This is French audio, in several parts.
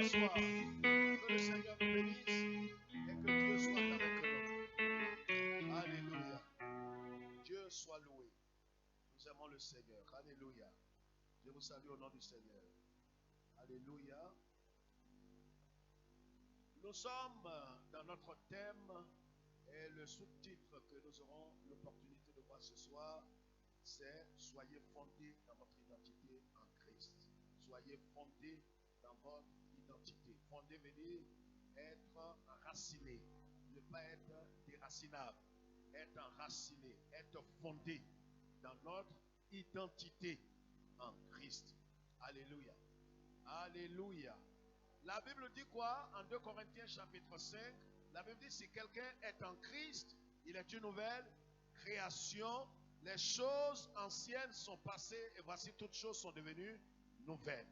asseoir. Que le Seigneur nous bénisse et que Dieu soit avec nous. Alléluia. Dieu soit loué. Nous aimons le Seigneur. Alléluia. Je vous salue au nom du Seigneur. Alléluia. Nous sommes dans notre thème et le sous-titre que nous aurons l'opportunité de voir ce soir, c'est « Soyez fondés dans votre identité en Christ ». Soyez fondés dans votre identité. Fondé veut dire être enraciné, ne pas être déracinable. Être enraciné, être fondé dans notre identité en Christ. Alléluia. Alléluia. La Bible dit quoi? En 2 Corinthiens chapitre 5, la Bible dit si quelqu'un est en Christ, il est une nouvelle création. Les choses anciennes sont passées et voici toutes choses sont devenues nouvelles.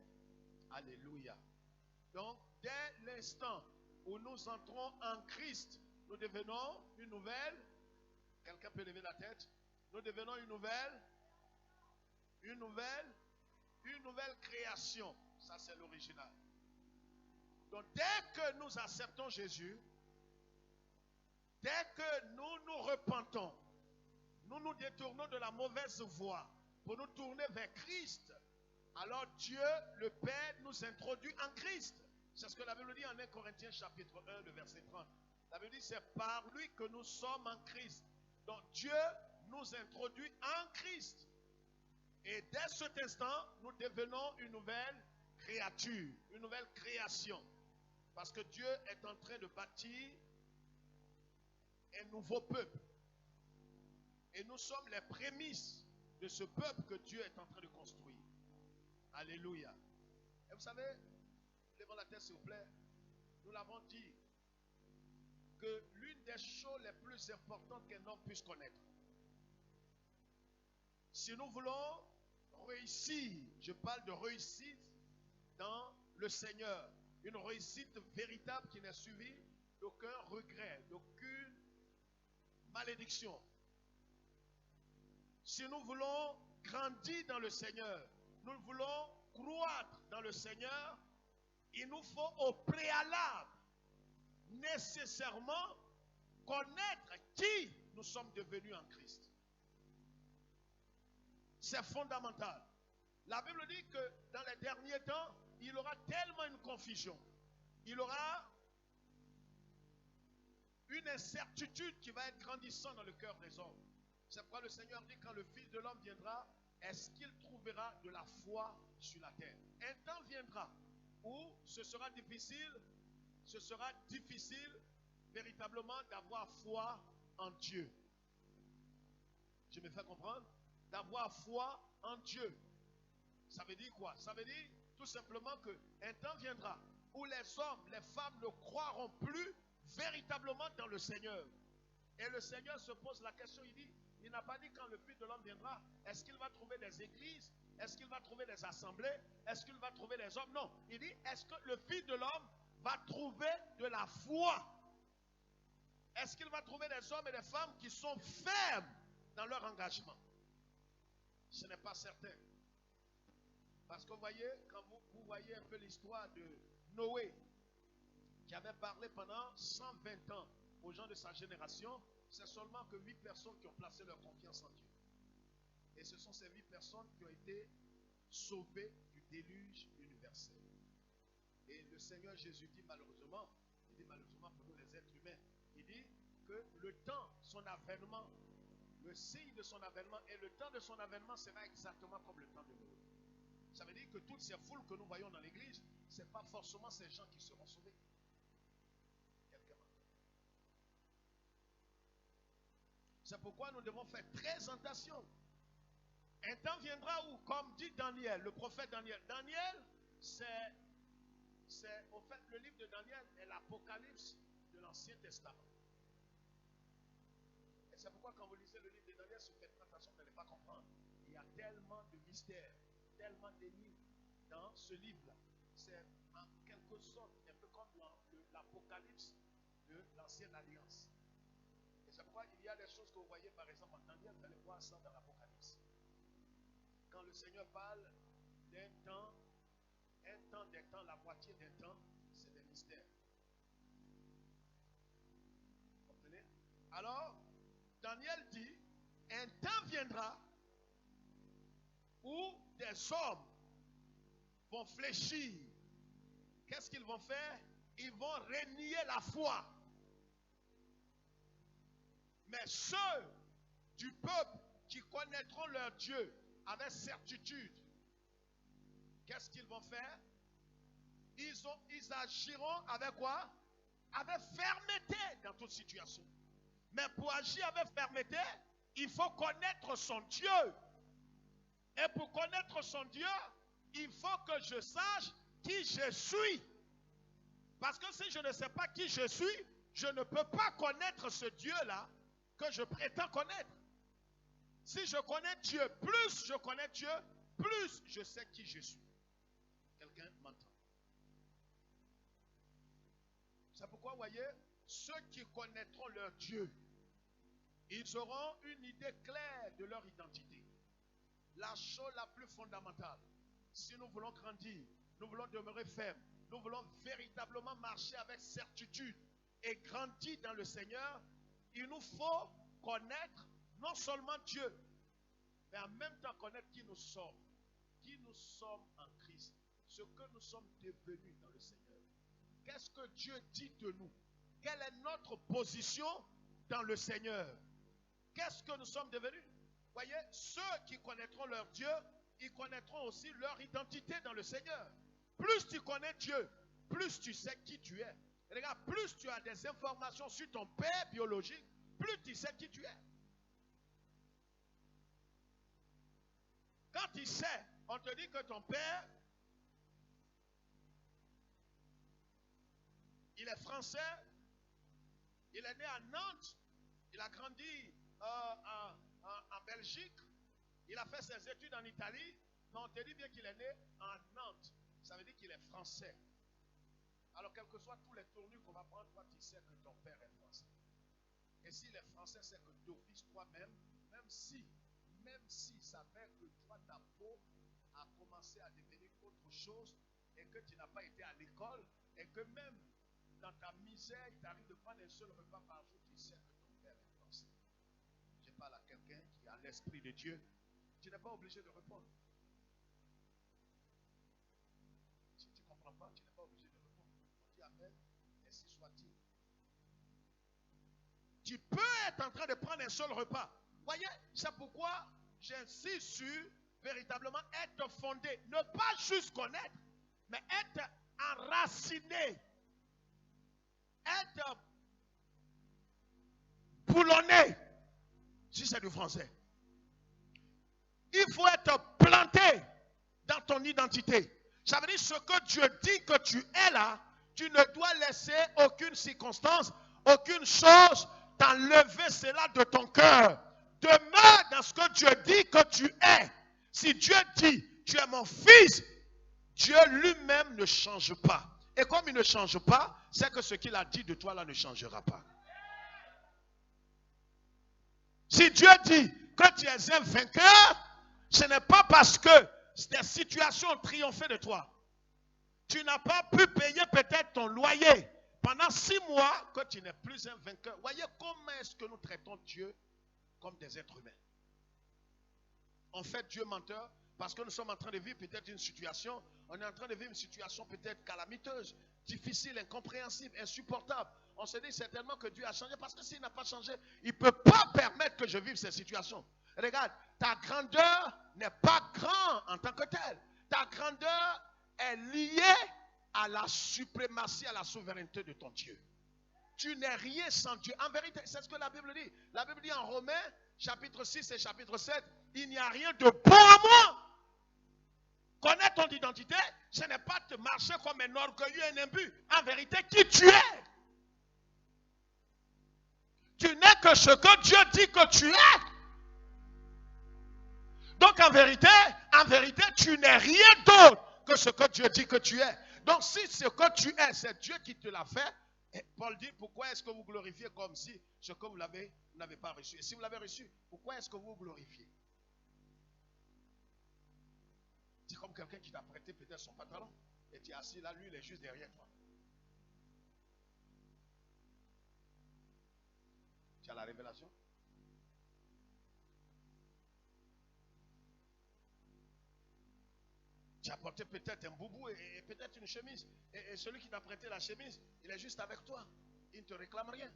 Alléluia. Donc, dès l'instant où nous entrons en Christ, nous devenons une nouvelle. Quelqu'un peut lever la tête? Nous devenons une nouvelle création. Ça, c'est l'original. Donc, dès que nous acceptons Jésus, dès que nous nous repentons, nous nous détournons de la mauvaise voie pour nous tourner vers Christ, alors Dieu, le Père, nous introduit en Christ. C'est ce que la Bible dit en 1 Corinthiens chapitre 1, le verset 30. La Bible dit, c'est par lui que nous sommes en Christ. Donc Dieu nous introduit en Christ. Et dès cet instant, nous devenons une nouvelle créature, une nouvelle création. Parce que Dieu est en train de bâtir un nouveau peuple. Et nous sommes les prémices de ce peuple que Dieu est en train de construire. Alléluia. Et vous savez, levons la tête s'il vous plaît, nous l'avons dit, que l'une des choses les plus importantes qu'un homme puisse connaître, si nous voulons réussir, je parle de réussite dans le Seigneur, une réussite véritable qui n'est suivie d'aucun regret, d'aucune malédiction. Si nous voulons grandir dans le Seigneur, nous voulons croître dans le Seigneur, il nous faut au préalable nécessairement connaître qui nous sommes devenus en Christ. C'est fondamental. La Bible dit que dans les derniers temps, il y aura tellement une confusion. Il y aura une incertitude qui va être grandissante dans le cœur des hommes. C'est pourquoi le Seigneur dit quand le Fils de l'homme viendra, est-ce qu'il trouvera de la foi sur la terre? Un temps viendra où ce sera difficile véritablement d'avoir foi en Dieu. Je me fais comprendre? D'avoir foi en Dieu. Ça veut dire quoi? Ça veut dire tout simplement qu'un temps viendra où les hommes, les femmes ne croiront plus véritablement dans le Seigneur. Et le Seigneur se pose la question, il n'a pas dit quand le Fils de l'homme viendra, est-ce qu'il va trouver des églises? Est-ce qu'il va trouver des assemblées? Est-ce qu'il va trouver des hommes? Non, il dit, est-ce que le Fils de l'homme va trouver de la foi? Est-ce qu'il va trouver des hommes et des femmes qui sont fermes dans leur engagement? Ce n'est pas certain. Parce que vous voyez, quand vous voyez un peu l'histoire de Noé, qui avait parlé pendant 120 ans aux gens de sa génération, c'est seulement que 8 personnes qui ont placé leur confiance en Dieu. Et ce sont ces 8 personnes qui ont été sauvées du déluge universel. Et le Seigneur Jésus dit malheureusement, pour nous les êtres humains, il dit que le temps, son avènement, le signe de son avènement et le temps de son avènement sera exactement comme le temps de Noé. Ça veut dire que toutes ces foules que nous voyons dans l'église, ce n'est pas forcément ces gens qui seront sauvés. C'est pourquoi nous devons faire très attention. Un temps viendra où, comme dit Daniel, le prophète Daniel, c'est au fait le livre de Daniel est l'Apocalypse de l'Ancien Testament. Et c'est pourquoi quand vous lisez le livre de Daniel, si vous faites attention, vous n'allez pas comprendre. Il y a tellement de mystères, tellement d'énigmes dans ce livre-là. C'est en quelque sorte un peu comme l'Apocalypse de l'Ancienne Alliance. Et c'est pourquoi il y a des choses que vous voyez par exemple en Daniel, vous allez voir ça dans l'Apocalypse. Quand le Seigneur parle d'un temps, des temps, la moitié d'un temps, Alors, Daniel dit, un temps viendra où des hommes vont fléchir. Qu'est-ce qu'ils vont faire? Ils vont renier la foi. Mais ceux du peuple qui connaîtront leur Dieu avec certitude, qu'est-ce qu'ils vont faire? Ils agiront avec quoi? Avec fermeté dans toute situation. Mais pour agir avec fermeté, il faut connaître son Dieu. Et pour connaître son Dieu, il faut que je sache qui je suis. Parce que si je ne sais pas qui je suis, je ne peux pas connaître ce Dieu-là que je prétends connaître. Si je connais Dieu, plus je connais Dieu, plus je sais qui je suis. Quelqu'un m'entend? C'est pourquoi, vous voyez, ceux qui connaîtront leur Dieu, ils auront une idée claire de leur identité. La chose la plus fondamentale, si nous voulons grandir, nous voulons demeurer fermes, nous voulons véritablement marcher avec certitude et grandir dans le Seigneur, il nous faut connaître non seulement Dieu, mais en même temps connaître qui nous sommes en Christ, ce que nous sommes devenus dans le Seigneur. Qu'est-ce que Dieu dit de nous? Quelle est notre position dans le Seigneur? Qu'est-ce que nous sommes devenus? Voyez, ceux qui connaîtront leur Dieu, ils connaîtront aussi leur identité dans le Seigneur. Plus tu connais Dieu, plus tu sais qui tu es. Et regarde, plus tu as des informations sur ton père biologique, plus tu sais qui tu es. Quand tu sais, on te dit que ton père, il est français, il est né à Nantes, il a grandi en Belgique, il a fait ses études en Italie, mais on te dit bien qu'il est né en Nantes. Ça veut dire qu'il est français. Alors, quels que soient tous les tournures qu'on va prendre, toi, tu sais que ton père est français. Et s'il est français, c'est que d'office toi-même, même si ça fait que toi, ta peau a commencé à devenir autre chose et que tu n'as pas été à l'école et que même dans ta misère, il t'arrive de prendre un seul repas par jour, tu sais que ton père est français. Je parle à quelqu'un qui a l'esprit de Dieu. Tu n'es pas obligé de répondre. Si tu ne comprends pas, tu n'es pas obligé de répondre. On dit amen, ainsi soit-il. Tu peux être en train de prendre un seul repas. Voyez, c'est pourquoi j'insiste sur véritablement être fondé. Ne pas juste connaître, mais être enraciné. Être boulonné, si c'est du français. Il faut être planté dans ton identité. Ça veut dire ce que Dieu dit que tu es là, tu ne dois laisser aucune circonstance, aucune chose t'enlever cela de ton cœur. Demeure dans ce que Dieu dit que tu es. Si Dieu dit, tu es mon fils, Dieu lui-même ne change pas. Et comme il ne change pas, c'est que ce qu'il a dit de toi là ne changera pas. Si Dieu dit que tu es un vainqueur, ce n'est pas parce que des situations ont triomphé de toi. Tu n'as pas pu payer peut-être ton loyer pendant 6 mois que tu n'es plus un vainqueur. Voyez comment est-ce que nous traitons Dieu comme des êtres humains. On fait Dieu menteur parce que nous sommes en train de vivre peut-être une situation, on est en train de vivre une situation peut-être calamiteuse, difficile, incompréhensible, insupportable. On se dit certainement que Dieu a changé parce que s'il n'a pas changé, il ne peut pas permettre que je vive ces situations. Regarde, ta grandeur n'est pas grande en tant que telle. Ta grandeur est liée à la suprématie, à la souveraineté de ton Dieu. Tu n'es rien sans Dieu. En vérité, c'est ce que la Bible dit. La Bible dit en Romains, chapitre 6 et chapitre 7, il n'y a rien de bon à moi. Connaître ton identité, ce n'est pas te marcher comme un orgueilleux, un imbu. En vérité, qui tu es? Tu n'es que ce que Dieu dit que tu es. Donc en vérité, tu n'es rien d'autre que ce que Dieu dit que tu es. Donc si ce que tu es, c'est Dieu qui te l'a fait, et Paul dit, pourquoi est-ce que vous glorifiez comme si ce que vous n'avez pas reçu? Et si vous l'avez reçu, pourquoi est-ce que vous glorifiez? C'est comme quelqu'un qui t'a prêté peut-être son pantalon, et tu es assis là, lui il est juste derrière toi. Tu Tu as la révélation. Tu as porté peut-être un boubou et peut-être une chemise. Et celui qui t'a prêté la chemise, il est juste avec toi. Il ne te réclame rien.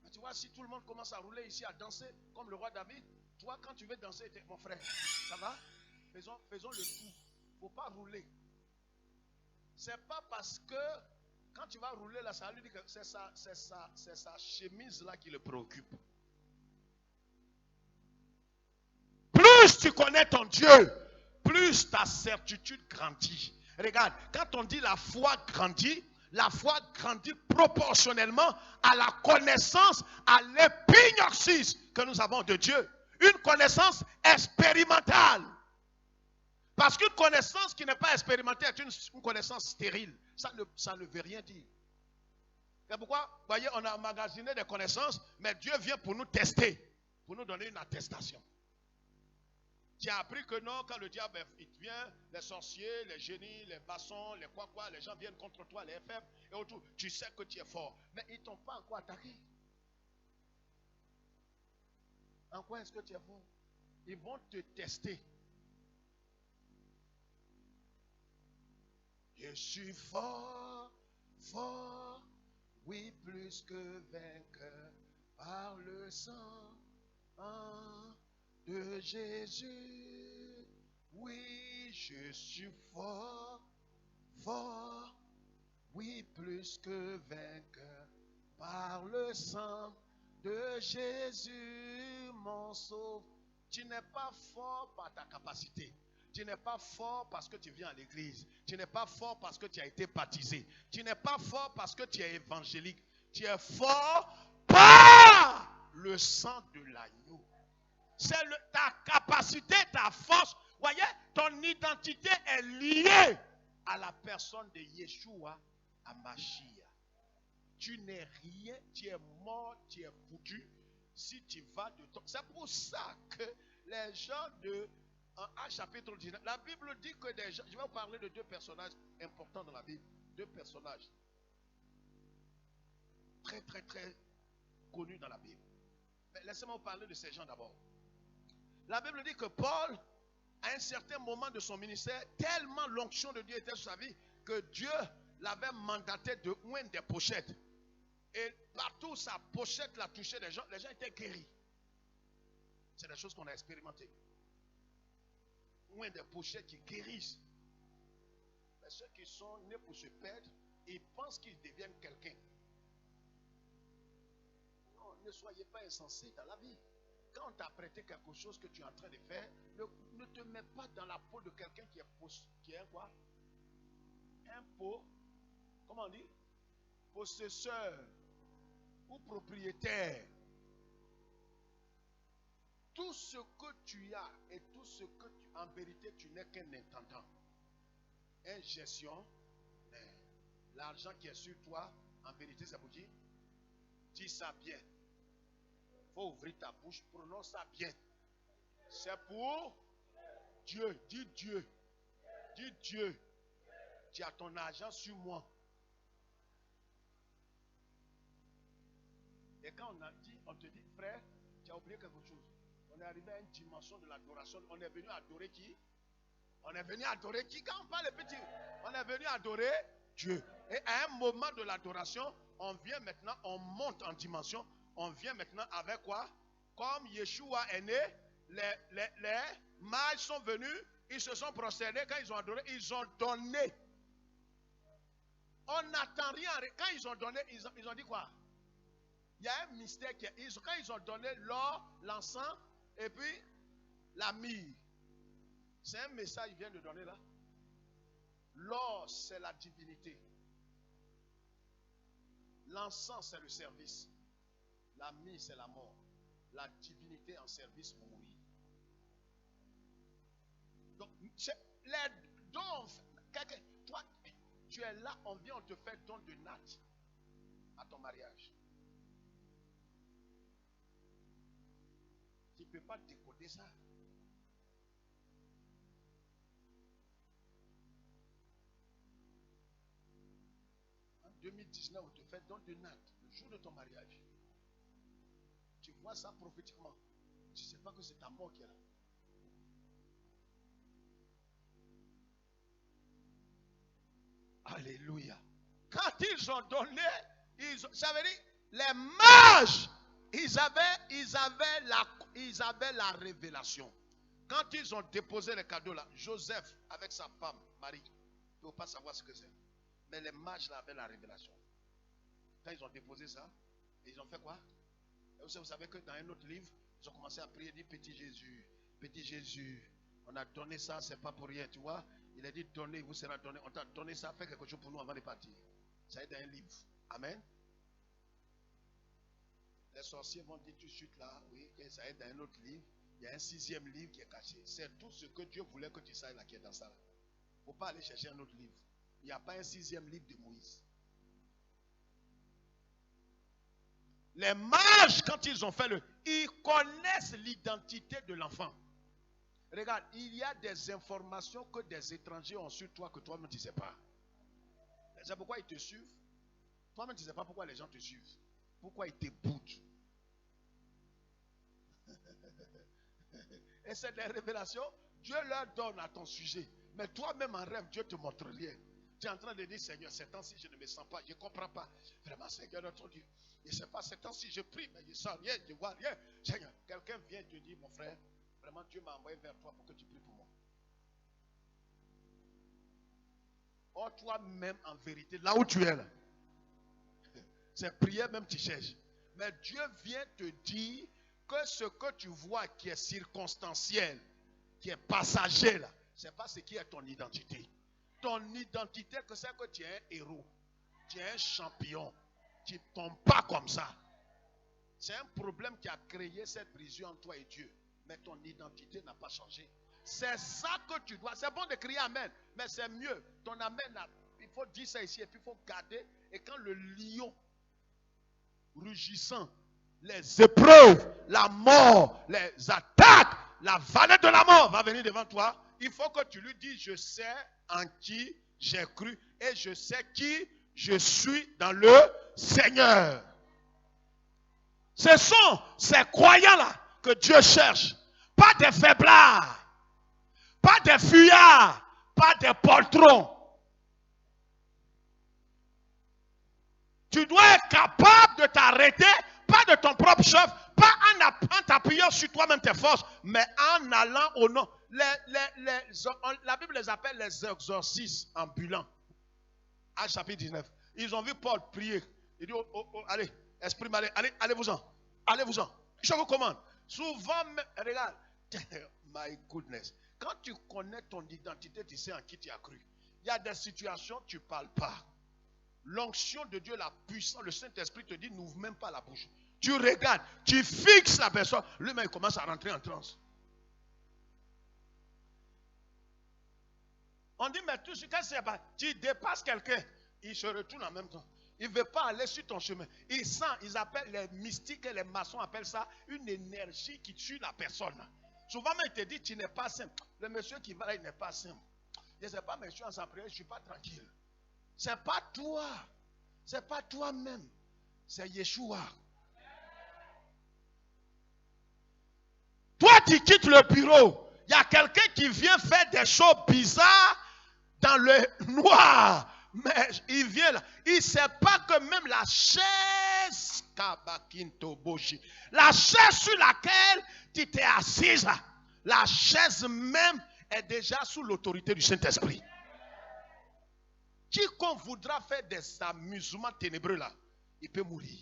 Mais tu vois, si tout le monde commence à rouler ici, à danser comme le roi David, toi, quand tu veux danser, mon frère, ça va? Faisons le tout. Il ne faut pas rouler. C'est pas parce que quand tu vas rouler là, ça lui dit que c'est sa chemise là qui le préoccupe. Plus tu connais ton Dieu, plus ta certitude grandit. Regarde, quand on dit la foi grandit proportionnellement à la connaissance, à l'épignoxis que nous avons de Dieu. Une connaissance expérimentale. Parce qu'une connaissance qui n'est pas expérimentée est une connaissance stérile. Ça ne veut rien dire. C'est pourquoi, vous voyez, on a emmagasiné des connaissances, mais Dieu vient pour nous tester, pour nous donner une attestation. Tu as appris que non, quand le diable il vient, les sorciers, les génies, les maçons, les quoi, les gens viennent contre toi, les faibles et autour. Tu sais que tu es fort. Mais ils ne t'ont pas encore attaqué. En quoi est-ce que tu es fort? Ils vont te tester. Je suis fort, oui, plus que vainqueur par le sang de Jésus. Oui, je suis fort, oui, plus que vainqueur par le sang de Jésus, mon sauveur. Tu n'es pas fort par ta capacité. Tu n'es pas fort parce que tu viens à l'église. Tu n'es pas fort parce que tu as été baptisé. Tu n'es pas fort parce que tu es évangélique. Tu es fort par le sang de l'agneau. C'est ta capacité, ta force. Voyez, ton identité est liée à la personne de Yeshua HaMashiach. Tu n'es rien, tu es mort, tu es foutu si tu vas de ton. C'est pour ça que les gens en Actes chapitre 19, la Bible dit que des gens, je vais vous parler de deux personnages importants dans la Bible, deux personnages très très très connus dans la Bible. Mais laissez-moi vous parler de ces gens d'abord. La Bible dit que Paul, à un certain moment de son ministère, tellement l'onction de Dieu était sur sa vie, que Dieu l'avait mandaté de oindre des pochettes. Et partout sa pochette la touchait les gens étaient guéris. C'est des choses qu'on a expérimentées. Oindre des pochettes qui guérissent. Mais ceux qui sont nés pour se perdre, ils pensent qu'ils deviennent quelqu'un. Non, ne soyez pas insensés dans la vie. Quand on t'a prêté quelque chose que tu es en train de faire, ne te mets pas dans la peau de quelqu'un qui est quoi? Un pot, comment on dit? Possesseur ou propriétaire. Tout ce que tu as et tout ce que en vérité tu n'es qu'un intendant. Un gestion, mais l'argent qui est sur toi, en vérité c'est pour dire, dis ça bien. Il faut ouvrir ta bouche, prononce ça bien. C'est pour Dieu. Dis Dieu. Dis Dieu. Tu as ton argent sur moi. Et quand on te dit, frère, tu as oublié quelque chose. On est arrivé à une dimension de l'adoration. On est venu adorer qui? On est venu adorer qui? Quand on parle petit, on est venu adorer Dieu. Et à un moment de l'adoration, on vient maintenant, on monte en dimension. On vient maintenant avec quoi? Comme Yeshua est né, les mages sont venus, ils se sont procédés, quand ils ont adoré, ils ont donné. On n'attend rien. Quand ils ont donné, ils ont dit quoi? Il y a un mystère quand ils ont donné l'or, l'encens et puis la myrrhe. C'est un message qu'ils viennent de donner là. L'or, c'est la divinité. L'encens, c'est le service. La myrrhe, c'est la mort. La divinité en service pour mourir. Donc, les dons, toi, tu es là, on vient, on te fait don de natte à ton mariage. Tu ne peux pas décoder ça. En 2019, on te fait don de natte, le jour de ton mariage. Tu vois ça prophétiquement. Tu ne sais pas que c'est ta mort qui est là. Alléluia. Quand ils ont donné, ça veut dire, les mages, ils avaient la révélation. Quand ils ont déposé les cadeaux là, Joseph avec sa femme, Marie, ils ne peuvent pas savoir ce que c'est. Mais les mages là avaient la révélation. Quand ils ont déposé ça, ils ont fait quoi? Et vous savez que dans un autre livre, ils ont commencé à prier, dit petit Jésus, on a donné ça, c'est pas pour rien, tu vois. Il a dit donnez, vous sera donné. On t'a donné ça, fais quelque chose pour nous avant de partir. Ça est dans un livre. Amen. Les sorciers vont dire tout de suite là, oui, que ça est dans un autre livre. Il y a un 6e livre qui est caché. C'est tout ce que Dieu voulait que tu saches là qui est dans ça. Il ne faut pas aller chercher un autre livre. Il n'y a pas un 6e livre de Moïse. Les mages, quand ils ont fait ils connaissent l'identité de l'enfant. Regarde, il y a des informations que des étrangers ont sur toi que toi-même tu ne sais pas. C'est pourquoi ils te suivent. Toi-même tu ne sais pas pourquoi les gens te suivent. Pourquoi ils te boudent. Et c'est des révélations. Dieu leur donne à ton sujet. Mais toi-même en rêve, Dieu ne te montre rien. Tu es en train de dire, Seigneur, ces temps-ci, je ne me sens pas, je ne comprends pas. Vraiment, Seigneur, notre Dieu, je ne sais pas, ces temps-ci, je prie, mais je ne sens rien, je ne vois rien. Seigneur, quelqu'un vient te dire, mon frère, vraiment, Dieu m'a envoyé vers toi pour que tu pries pour moi. Or, toi-même, en vérité, là où tu es, là, c'est prière même tu cherches. Mais Dieu vient te dire que ce que tu vois qui est circonstanciel, qui est passager, là, ce n'est pas ce qui est ton identité. Ton identité, c'est que tu es un héros, tu es un champion. Tu ne tombes pas comme ça. C'est un problème qui a créé cette brisure entre toi et Dieu. Mais ton identité n'a pas changé. C'est ça que tu dois. C'est bon de crier Amen. Mais c'est mieux. Ton Amen, il faut dire ça ici. Et puis il faut garder. Et quand le lion rugissant, les épreuves, la mort, les attaques, la vallée de la mort va venir devant toi, il faut que tu lui dises, je sais en qui j'ai cru et je sais qui je suis dans le Seigneur. Ce sont ces croyants-là que Dieu cherche. Pas des faiblards, pas des fuyards, pas des poltrons. Tu dois être capable de t'arrêter, pas de ton propre chef, pas en t'appuyant sur toi-même tes forces, mais en allant au nom. La Bible les appelle les exorcistes ambulants. Actes chapitre 19. Ils ont vu Paul prier. Il dit, allez, esprit malin, allez-vous-en. Allez-vous-en. Je vous commande. Souvent, regarde, my goodness. Quand tu connais ton identité, tu sais en qui tu as cru. Il y a des situations, tu ne parles pas. L'onction de Dieu, la puissance, le Saint-Esprit te dit, n'ouvre même pas la bouche. Tu regardes, tu fixes la personne. Lui-même, il commence à rentrer en transe. On dit, mais tout ce que c'est pas, tu dépasses quelqu'un, il se retourne en même temps. Il ne veut pas aller sur ton chemin. Il sent, ils appellent, les mystiques et les maçons appellent ça une énergie qui tue la personne. Souvent, il te dit, tu n'es pas simple. Le monsieur qui va là, il n'est pas simple. Je ne sais pas, mais je suis en sa prière, je ne suis pas tranquille. Ce n'est pas toi. Ce n'est pas toi-même. C'est Yeshua. Toi, tu quittes le bureau. Il y a quelqu'un qui vient faire des choses bizarres dans le noir. Mais il vient là. Il ne sait pas que même la chaise, la chaise sur laquelle tu t'es assise, la chaise même est déjà sous l'autorité du Saint-Esprit. Quiconque voudra faire des amusements ténébreux là, il peut mourir.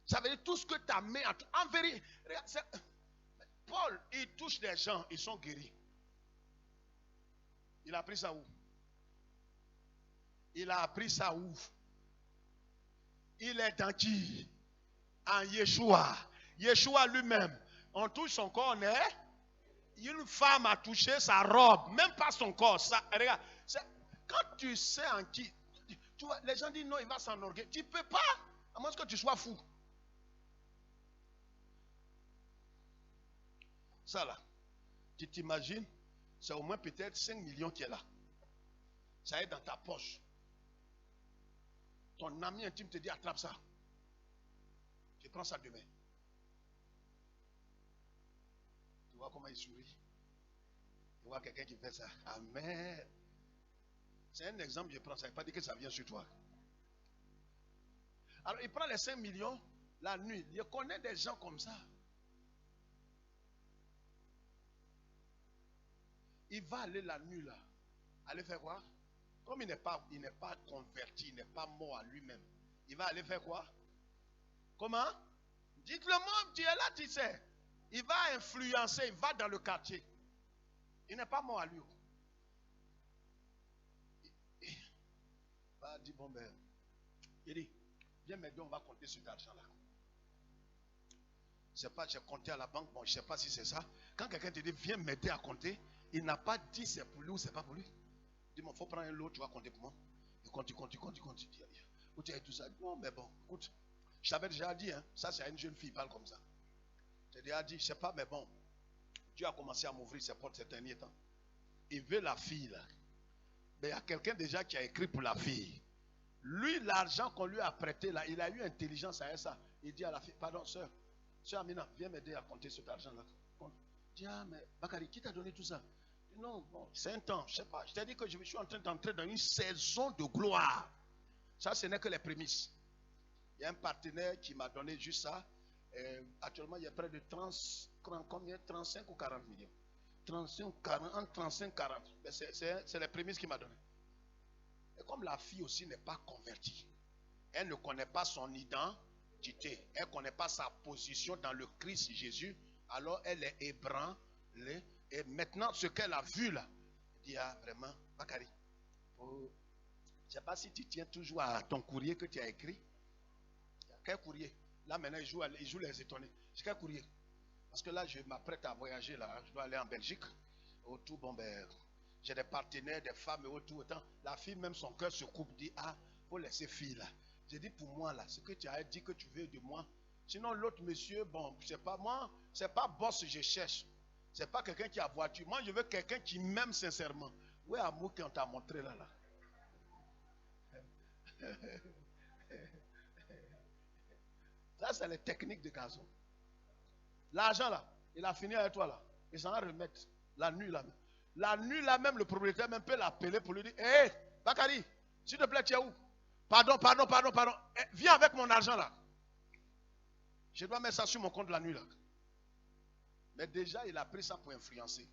Ça veut dire tout ce que ta main a. En vérité, Paul, il touche des gens, ils sont guéris. Il a appris ça où? Il a appris ça où? Il est dans qui? En Yeshua. Yeshua lui-même. On touche son corps, on est. Une femme a touché sa robe, même pas son corps. Ça, regarde, quand tu sais en qui, tu vois, les gens disent non, il va s'enorgueillir. Tu ne peux pas, à moins que tu sois fou. Ça là, tu t'imagines, c'est au moins peut-être 5 millions qui est là. Ça est dans ta poche. Ton ami intime te dit attrape ça. Tu prends ça demain. Tu vois comment il sourit. Tu vois quelqu'un qui fait ça. Amen. C'est un exemple, je prends. Ça ne veut pas dire que ça vient sur toi. Alors, il prend les 5 millions la nuit. Je connais des gens comme ça. Il va aller la nuit là. Aller faire quoi? Comme il n'est pas converti, il n'est pas mort à lui-même. Il va aller faire quoi? Comment? Dites-le moi, tu es là, tu sais. Il va influencer, il va dans le quartier. Il n'est pas mort à lui. Il va dire, bon ben, il dit, viens m'aider, on va compter sur cet argent-là. Je ne sais pas, j'ai compté à la banque, bon, je ne sais pas si c'est ça. Quand quelqu'un te dit, viens m'aider à compter, il n'a pas dit c'est pour lui ou c'est pas pour lui. Il dit, il faut prendre un lot, tu vas compter pour moi. Il compte. Où tu as tout ça? Non, mais bon, écoute, je t'avais déjà dit, hein, ça c'est à une jeune fille, parle comme ça. Je t'ai déjà dit, je ne sais pas, mais bon, Dieu a commencé à m'ouvrir ses portes ces derniers temps. Il veut la fille là. Mais il y a quelqu'un déjà qui a écrit pour la fille. Lui, l'argent qu'on lui a prêté là, il a eu intelligence à ça. Il dit à la fille, pardon, soeur Amina, viens m'aider à compter cet argent-là. Il dit, ah, mais Bakari, qui t'a donné tout ça? Dit, non, bon, c'est un temps, je ne sais pas. Je t'ai dit que je suis en train d'entrer dans une saison de gloire. Ça, ce n'est que les prémices. Il y a un partenaire qui m'a donné juste ça. Actuellement, il y a près de 35 ou 40 millions. 35, 40. C'est les prémices qu'il m'a donné. Et comme la fille aussi n'est pas convertie, elle ne connaît pas son identité, elle ne connaît pas sa position dans le Christ Jésus, alors elle est ébranlée. Et maintenant, ce qu'elle a vu là, elle dit, ah vraiment, Bakari, je ne sais pas si tu tiens toujours à ton courrier que tu as écrit. Quel courrier? Là maintenant, il joue les étonnés. Quel courrier? Parce que là, je m'apprête à voyager là, je dois aller en Belgique. Autour, bon ben, j'ai des partenaires, des femmes et autour. Autant, la fille, même son cœur se coupe, dit, ah, faut laisser fille là. J'ai dit pour moi là, ce que tu as dit que tu veux de moi. Sinon l'autre monsieur, bon, c'est pas moi, c'est pas boss que je cherche. C'est pas quelqu'un qui a voiture. Moi, je veux quelqu'un qui m'aime sincèrement. Où est l'amour qu'on t'a montré là? Ça, c'est les techniques de garçon. L'argent là, il a fini avec toi là. Il s'en va remettre la nuit là même. La nuit là même, le propriétaire même peut l'appeler pour lui dire, hé, Bakari, s'il te plaît, tu es où? Pardon. Viens avec mon argent là. Je dois mettre ça sur mon compte la nuit là. Mais déjà, il a pris ça pour influencer.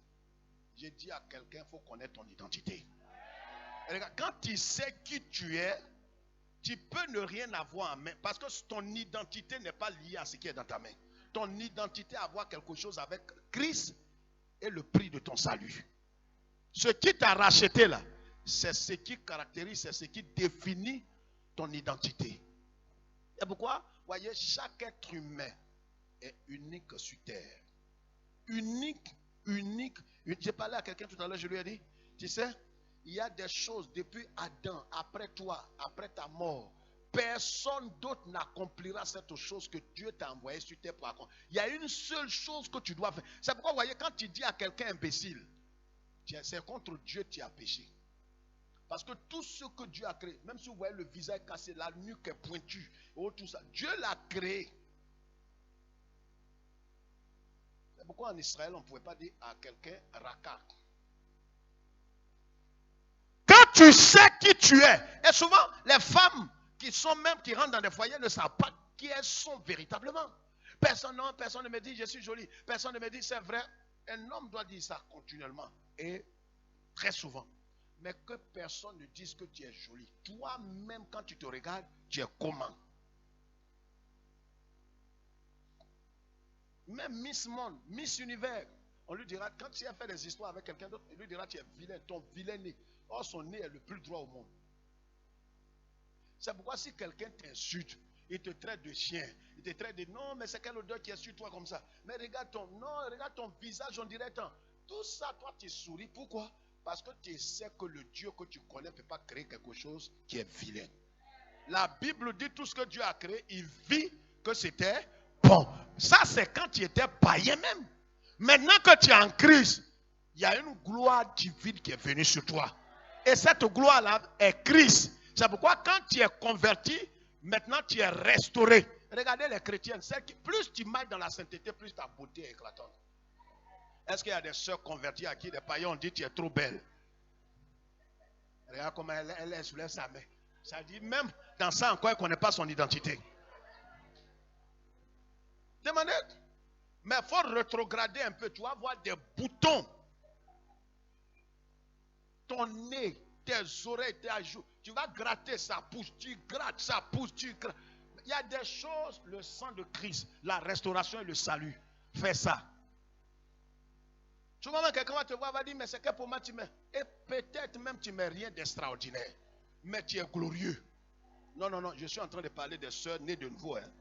J'ai dit à quelqu'un, il faut connaître ton identité. Et regarde, quand tu sais qui tu es, tu peux ne rien avoir en main. Parce que ton identité n'est pas liée à ce qui est dans ta main. Ton identité a à voir quelque chose avec Christ et le prix de ton salut. Ce qui t'a racheté là, c'est ce qui caractérise, c'est ce qui définit ton identité. Et pourquoi? Voyez, chaque être humain est unique sur terre. Unique. J'ai parlé à quelqu'un tout à l'heure, je lui ai dit, tu sais, il y a des choses depuis Adam, après toi, après ta mort. Personne d'autre n'accomplira cette chose que Dieu t'a envoyé sur terre pour accomplir. Il y a une seule chose que tu dois faire. C'est pourquoi, vous voyez, quand tu dis à quelqu'un imbécile, c'est contre Dieu que tu as péché. Parce que tout ce que Dieu a créé, même si vous voyez le visage cassé, la nuque est pointue, tout ça, Dieu l'a créé. C'est pourquoi en Israël, on ne pouvait pas dire à quelqu'un Raka. Quand tu sais qui tu es, et souvent les femmes qui rentrent dans des foyers ne savent pas qui elles sont véritablement. Personne ne me dit je suis jolie. Personne ne me dit c'est vrai. Un homme doit dire ça continuellement et très souvent. Mais que personne ne dise que tu es jolie. Toi-même, quand tu te regardes, tu es comment? Même Miss Monde, Miss Univers, on lui dira, quand tu as fait des histoires avec quelqu'un d'autre, il lui dira tu es vilain, ton vilain nez. Or, son nez est le plus droit au monde. C'est pourquoi si quelqu'un t'insulte, il te traite de chien, il te traite de non, mais c'est quelle odeur qui est sur toi comme ça? Mais regarde ton visage, on dirait tant. Tout ça, toi, tu souris. Pourquoi? Parce que tu sais que le Dieu que tu connais ne peut pas créer quelque chose qui est vilain. La Bible dit tout ce que Dieu a créé, il vit que c'était bon. Ça, c'est quand tu étais païen même. Maintenant que tu es en Christ, il y a une gloire divine qui est venue sur toi. Et cette gloire-là est Christ. C'est pourquoi quand tu es converti, maintenant tu es restauré. Regardez les chrétiennes, plus tu marches dans la sainteté, plus ta beauté est éclatante. Est-ce qu'il y a des sœurs converties à qui des païens ont dit tu es trop belle? Regarde comment elle soulève sa main. Ça dit même dans ça encore, elle ne connaît pas son identité. Demandez. Mais il faut rétrograder un peu. Tu vas voir des boutons. Ton nez, tes oreilles, tes joues. Tu vas gratter, ça pousse. Tu grattes, ça pousse, tu grattes. Il y a des choses, le sang de Christ, la restauration et le salut. Fais ça. Souvent, quelqu'un va te voir, va dire, mais c'est que pour moi tu mets. Et peut-être même tu ne mets rien d'extraordinaire. Mais tu es glorieux. Non, non, non, je suis en train de parler des sœurs nées de nouveau. Hein.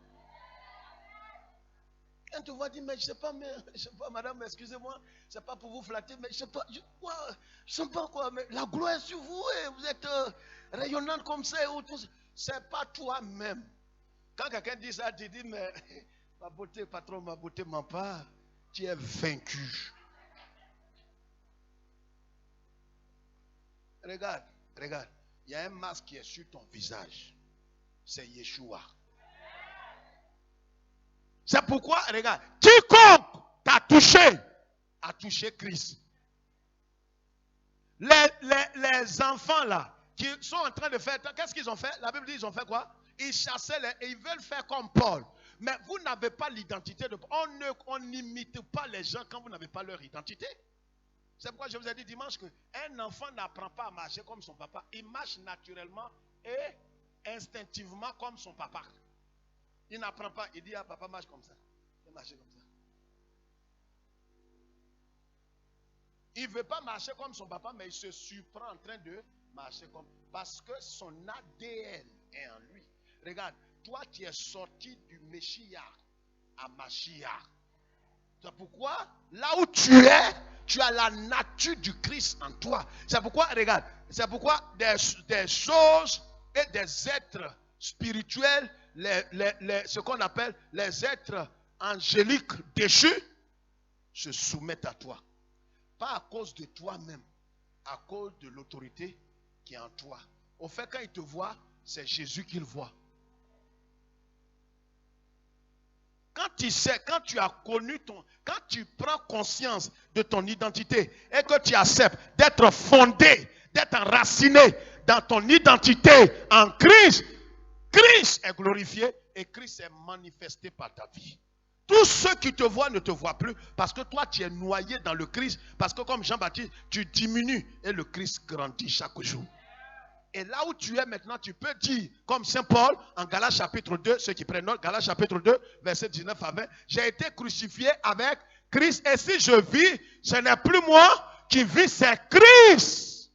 Et tu vas dire, mais je ne sais pas, madame, excusez-moi, ce n'est pas pour vous flatter, mais je ne sais pas quoi, mais la gloire est sur vous, et vous êtes rayonnante comme ça, ce n'est pas toi-même. Quand quelqu'un dit ça, tu dis, mais ma beauté, patron, ma beauté ment pas, tu es vaincu. Regarde, regarde, il y a un masque qui est sur ton visage, c'est Yeshua. C'est pourquoi, regarde, quiconque t'a touché, a touché Christ. Les enfants là, qui sont en train de faire, qu'est-ce qu'ils ont fait? La Bible dit, ils ont fait quoi? Ils chassaient et ils veulent faire comme Paul. Mais vous n'avez pas l'identité de Paul. On n'imite pas les gens quand vous n'avez pas leur identité. C'est pourquoi je vous ai dit dimanche qu'un enfant n'apprend pas à marcher comme son papa. Il marche naturellement et instinctivement comme son papa. Il n'apprend pas. Il dit, ah, papa marche comme ça. Il marche comme ça. Il ne veut pas marcher comme son papa, mais il se surprend en train de marcher comme. Parce que son ADN est en lui. Regarde, toi tu es sorti du Meshiach à Mashiach. C'est pourquoi, là où tu es, tu as la nature du Christ en toi. C'est pourquoi, regarde, c'est pourquoi des choses et des êtres spirituels, ce qu'on appelle les êtres angéliques déchus, se soumettent à toi. Pas à cause de toi-même, à cause de l'autorité qui est en toi. Au fait, quand ils te voient, c'est Jésus qu'ils voient. Quand tu sais, quand tu as connu quand tu prends conscience de ton identité et que tu acceptes d'être fondé, d'être enraciné dans ton identité en Christ, Christ est glorifié et Christ est manifesté par ta vie. Tous ceux qui te voient ne te voient plus parce que toi tu es noyé dans le Christ, parce que comme Jean-Baptiste, tu diminues et le Christ grandit chaque jour. Et là où tu es maintenant, tu peux dire, comme Saint Paul, en Galates chapitre 2, ceux qui prennent note, Galates chapitre 2, versets 19 à 20, j'ai été crucifié avec Christ, et si je vis, ce n'est plus moi qui vis, c'est Christ.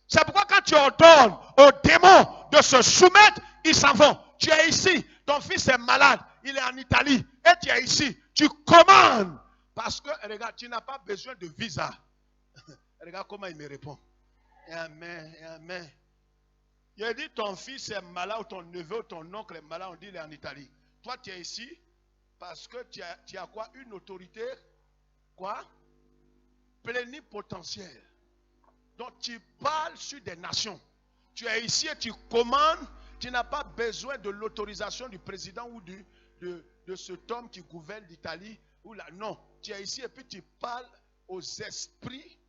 C'est pourquoi quand tu ordonnes aux démons de se soumettre, ils s'en vont. Tu es ici, ton fils est malade, il est en Italie, et tu es ici, tu commandes. Parce que, regarde, tu n'as pas besoin de visa. Regarde comment il me répond. Amen, amen. Il a dit ton fils est malade, ou ton neveu, ou ton oncle est malade, on dit il est en Italie. Toi tu es ici parce que tu as quoi? Une autorité, quoi? Plénipotentielle. Donc tu parles sur des nations. Tu es ici et tu commandes, tu n'as pas besoin de l'autorisation du président ou de cet homme qui gouverne l'Italie. Non, tu es ici et puis tu parles aux esprits,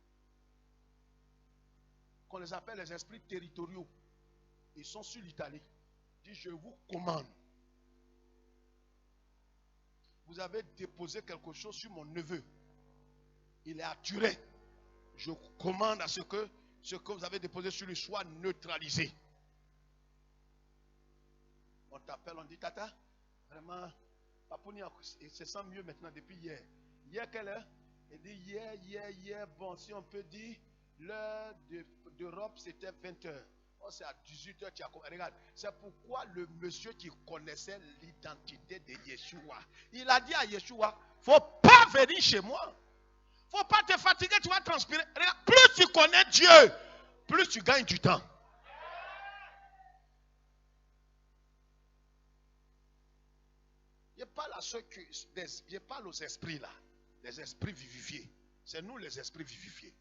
qu'on les appelle les esprits territoriaux. Ils sont sur l'Italie. Dis, je vous commande. Vous avez déposé quelque chose sur mon neveu. Il est attiré. Je commande à ce que vous avez déposé sur lui soit neutralisé. On t'appelle, on dit, Tata, vraiment, Papouni, il se sent mieux maintenant depuis hier. Hier, quelle heure? Il dit, hier, bon, si on peut dire, l'heure d'Europe, c'était 20h. Oh, c'est à 18h, tu as compris. Regarde, c'est pourquoi le monsieur qui connaissait l'identité de Yeshua, il a dit à Yeshua, il ne faut pas venir chez moi. Il ne faut pas te fatiguer, tu vas transpirer. Regarde, plus tu connais Dieu, plus tu gagnes du temps. Je parle aux esprits là, les esprits vivifiés. C'est nous les esprits vivifiés.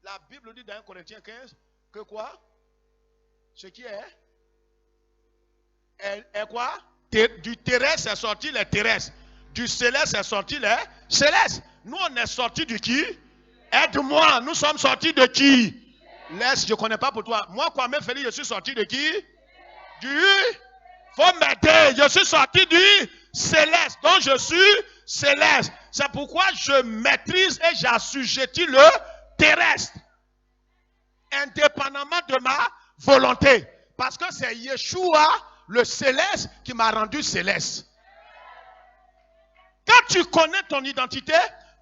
La Bible dit dans 1 Corinthiens 15 que quoi? Ce qui est quoi? Du terrestre est sorti les terrestres. Du céleste est sorti les célestes. Nous, on est sortis de qui? Aide-moi, nous sommes sortis de qui? Laisse, je ne connais pas pour toi. Moi, Kwame Félix, je suis sorti de qui? Du... Faut m'aider, je suis sorti du céleste. Donc, je suis céleste. C'est pourquoi je maîtrise et j'assujettis le terrestre. Indépendamment de ma volonté. Parce que c'est Yeshua, le céleste, qui m'a rendu céleste. Quand tu connais ton identité,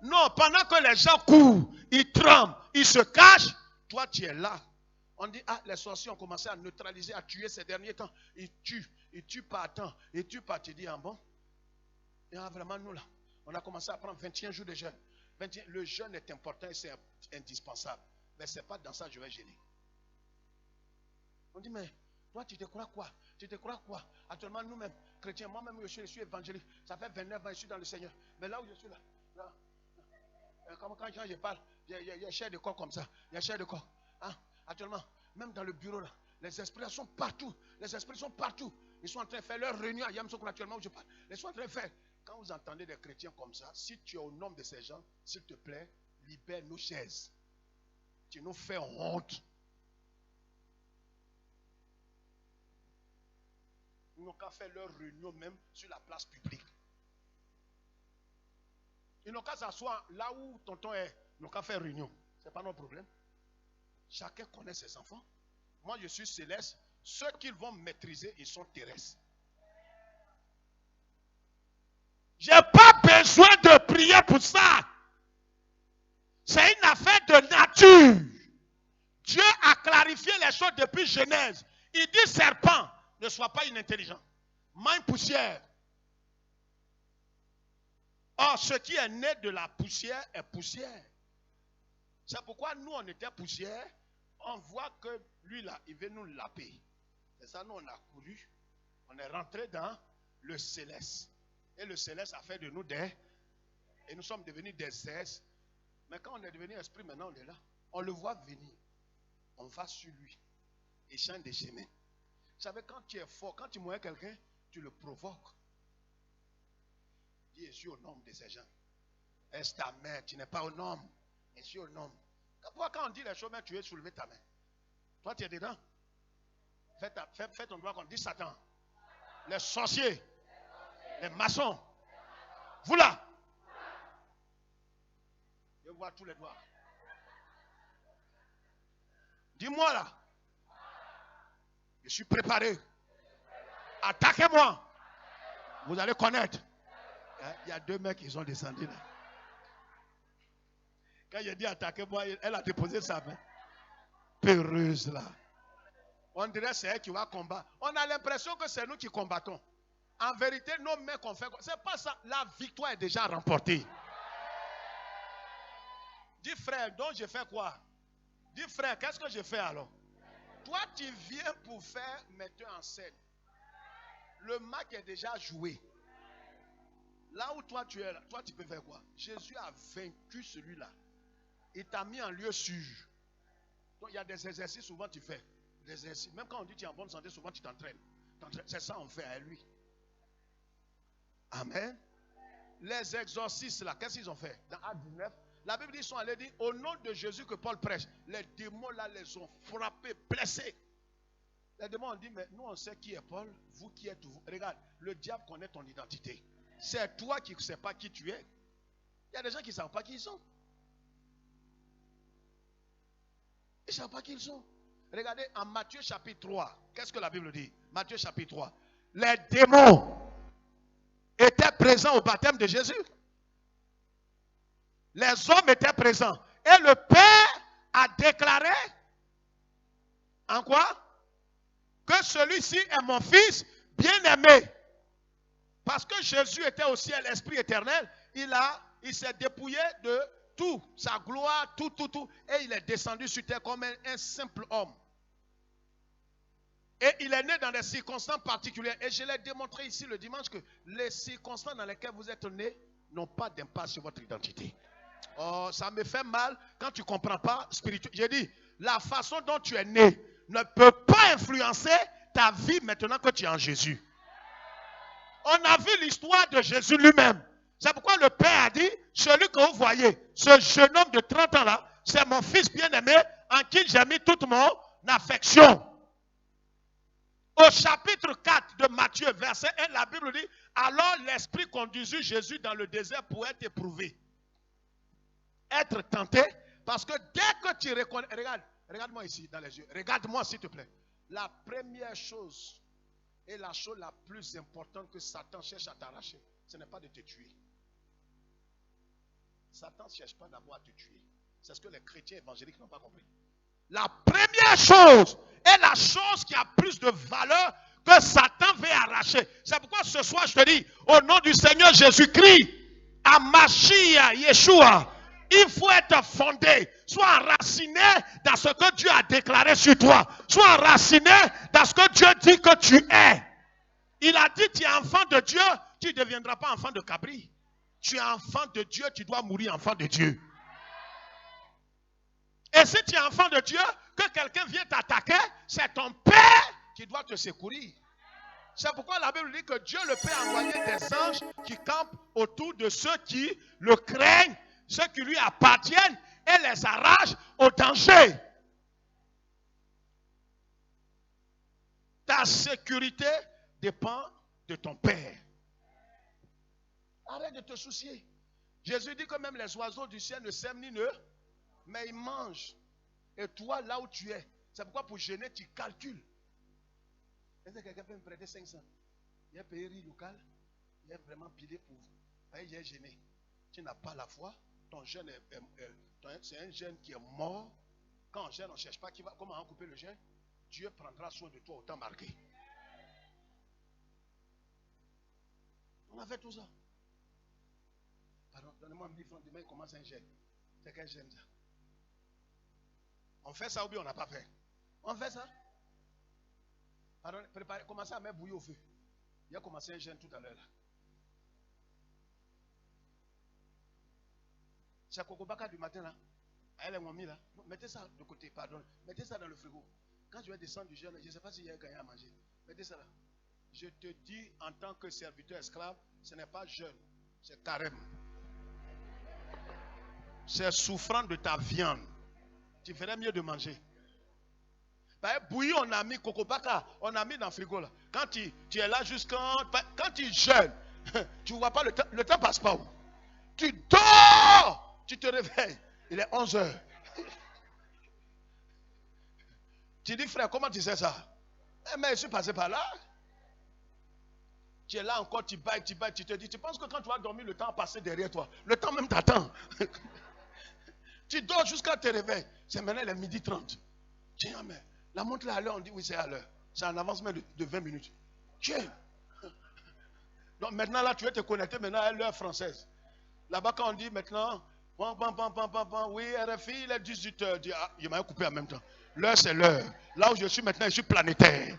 non, pendant que les gens courent, ils tremblent, ils se cachent, toi tu es là. On dit, ah, les sorciers ont commencé à neutraliser, à tuer ces derniers temps. Ils tuent pas tant, ils tuent pas. Tu dis, ah bon? Et ah, vraiment, nous là, on a commencé à prendre 21 jours de jeûne. 21, le jeûne est important et c'est indispensable. Mais ce n'est pas dans ça que je vais gêner. On dit, mais toi, tu te crois quoi? Tu te crois quoi? Actuellement, nous-mêmes, chrétiens, moi-même, je suis évangéliste. Ça fait 29 ans que je suis dans le Seigneur. Mais là où je suis là, quand je parle, il y a chair de corps comme ça. Il y a chair de corps. Hein? Actuellement, même dans le bureau, là, les esprits sont partout. Les esprits sont partout. Ils sont en train de faire leur réunion à Yamsouk, actuellement où je parle. Ils sont en train de faire. Quand vous entendez des chrétiens comme ça, si tu es au nom de ces gens, s'il te plaît, libère nos chaises. Tu nous fais honte. Ils n'ont qu'à faire leur réunion même sur la place publique. Ils n'ont qu'à s'asseoir là où tonton est. Ils n'ont qu'à faire réunion. Ce n'est pas notre problème. Chacun connaît ses enfants. Moi, je suis céleste. Ceux qu'ils vont maîtriser, ils sont terrestres. Je n'ai pas besoin de prier pour ça. C'est une affaire de nature. Dieu a clarifié les choses depuis Genèse. Il dit serpent, ne sois pas inintelligent. Main poussière. Or, ce qui est né de la poussière est poussière. C'est pourquoi nous, on était poussière. On voit que lui, là, il veut nous laper. C'est ça, nous, on a couru. On est rentré dans le céleste. Et le céleste a fait de nous des... Et nous sommes devenus des êtres. Mais quand on est devenu esprit, maintenant, on est là. On le voit venir. On va sur lui. Il change des chemins. Vous savez, quand tu es fort, quand tu mourrais quelqu'un, tu le provoques. Dis, je suis au nom de ces gens. Est-ce ta main? Tu n'es pas au nom. Je suis au nom. Pourquoi quand on dit les choses, tu es soulevé ta main? Toi, tu es dedans. Fais ton doigt comme dit Satan. Les sorciers. Les maçons. Vous là. Je vois tous les doigts. Dis-moi là. Je suis préparé. Attaquez-moi. Vous allez connaître. Il y a deux mecs qui sont descendus là. Quand j'ai dit attaquez-moi, elle a déposé sa main. Peureuse là. On dirait que c'est elle qui va combattre. On a l'impression que c'est nous qui combattons. En vérité, nos mains qu'on fait, c'est pas ça. La victoire est déjà remportée. Dis frère, donc je fais quoi? Dis frère, qu'est-ce que je fais alors? Toi, tu viens pour faire metteur en scène. Le match est déjà joué. Là où toi tu es, toi tu peux faire quoi? Jésus a vaincu celui-là. Il t'a mis en lieu sûr. Donc il y a des exercices, souvent tu fais. Des exercices. Même quand on dit que tu es en bonne santé, souvent tu t'entraînes. C'est ça on fait à lui. Amen. Les exorcistes là, qu'est-ce qu'ils ont fait? Dans Acte 19, la Bible dit qu'ils sont allés dire au nom de Jésus que Paul prêche. Les démons là les ont frappés, blessés. Les démons ont dit, mais nous on sait qui est Paul, vous qui êtes vous. Regarde, le diable connaît ton identité. C'est toi qui ne sais pas qui tu es. Il y a des gens qui ne savent pas qui ils sont. Ils ne savent pas qui ils sont. Regardez en Matthieu chapitre 3. Qu'est-ce que la Bible dit? Matthieu chapitre 3. Les démons étaient présents au baptême de Jésus. Les hommes étaient présents. Et le Père a déclaré en quoi? Que celui-ci est mon fils bien-aimé. Parce que Jésus était au ciel, l'Esprit éternel, il s'est dépouillé de tout, sa gloire, tout. Et il est descendu sur terre comme un simple homme. Et il est né dans des circonstances particulières. Et je l'ai démontré ici le dimanche que les circonstances dans lesquelles vous êtes nés n'ont pas d'impact sur votre identité. Oh, ça me fait mal quand tu ne comprends pas spirituellement. J'ai dit, la façon dont tu es né ne peut pas influencer ta vie maintenant que tu es en Jésus. On a vu l'histoire de Jésus lui-même. C'est pourquoi le Père a dit, celui que vous voyez, ce jeune homme de 30 ans là, c'est mon fils bien-aimé en qui j'ai mis toute mon affection. Au chapitre 4 de Matthieu, verset 1, la Bible dit, alors l'Esprit conduisit Jésus dans le désert pour être éprouvé. Être tenté, parce que dès que tu reconnais, regarde-moi ici dans les yeux, regarde-moi s'il te plaît. La première chose et la chose la plus importante que Satan cherche à t'arracher, ce n'est pas de te tuer. Satan ne cherche pas d'abord à te tuer. C'est ce que les chrétiens évangéliques n'ont pas compris. La première chose est la chose qui a plus de valeur que Satan veut arracher. C'est pourquoi ce soir je te dis, au nom du Seigneur Jésus-Christ, à Mashiach, Yeshua, il faut être fondé, soit enraciné dans ce que Dieu a déclaré sur toi, soit enraciné dans ce que Dieu dit que tu es. Il a dit, tu es enfant de Dieu, tu ne deviendras pas enfant de cabri. Tu es enfant de Dieu, tu dois mourir enfant de Dieu. Et si tu es enfant de Dieu, que quelqu'un vienne t'attaquer, c'est ton Père qui doit te secourir. C'est pourquoi la Bible dit que Dieu le Père a envoyé des anges qui campent autour de ceux qui le craignent, ceux qui lui appartiennent, et les arrachent au danger. Ta sécurité dépend de ton Père. Arrête de te soucier. Jésus dit que même les oiseaux du ciel ne sèment ni ne, mais ils mangent. Et toi, là où tu es, c'est pourquoi pour gêner, tu calcules. Est-ce que quelqu'un peut me prêter 500? Il y a un pays local, il est vraiment pilé pour vous. Il est gêné. Tu n'as pas la foi, ton jeûne c'est un jeûne qui est mort. Quand on gêne, on ne cherche pas comment en couper le jeûne. Dieu prendra soin de toi au temps marqué. On a fait tout ça. Pardon, donnez-moi 1000 francs, demain il commence un jeûne. C'est quel jeûne ça? On fait ça ou bien on n'a pas fait? On fait ça? Pardon, préparez, commencez à mettre bouillie au feu. Il a commencé un jeûne tout à l'heure là. C'est Kokobaka du matin là. Elle est mamie là. Non, mettez ça de côté, pardon. Mettez ça dans le frigo. Quand je vais descendre du jeûne, je ne sais pas s'il y a gagné à manger. Mettez ça là. Je te dis en tant que serviteur esclave, ce n'est pas jeûne, c'est carême. C'est souffrant de ta viande. Tu ferais mieux de manger. Bouillie, on a mis Kokobaka, on a mis dans le frigo là. Quand tu es là quand tu jeûnes, tu ne vois pas le temps passe pas où. Tu dors, tu te réveilles, il est 11h. Tu dis frère, comment tu sais ça? Mais je suis passé par là. Tu es là encore, tu bailles, tu te dis, tu penses que quand tu vas dormir, le temps passe derrière toi. Le temps même t'attend. Tu dors jusqu'à te réveiller. C'est maintenant les 12h30. Tiens, mais la montre là à l'heure, on dit oui, c'est à l'heure. C'est un avancement de 20 minutes. Tiens. Donc maintenant là, tu vas te connecter maintenant à l'heure française. Là-bas, quand on dit maintenant, oui, RFI, il est 18h. Dis, ah, il m'a coupé en même temps. L'heure, c'est l'heure. Là où je suis maintenant, je suis planétaire.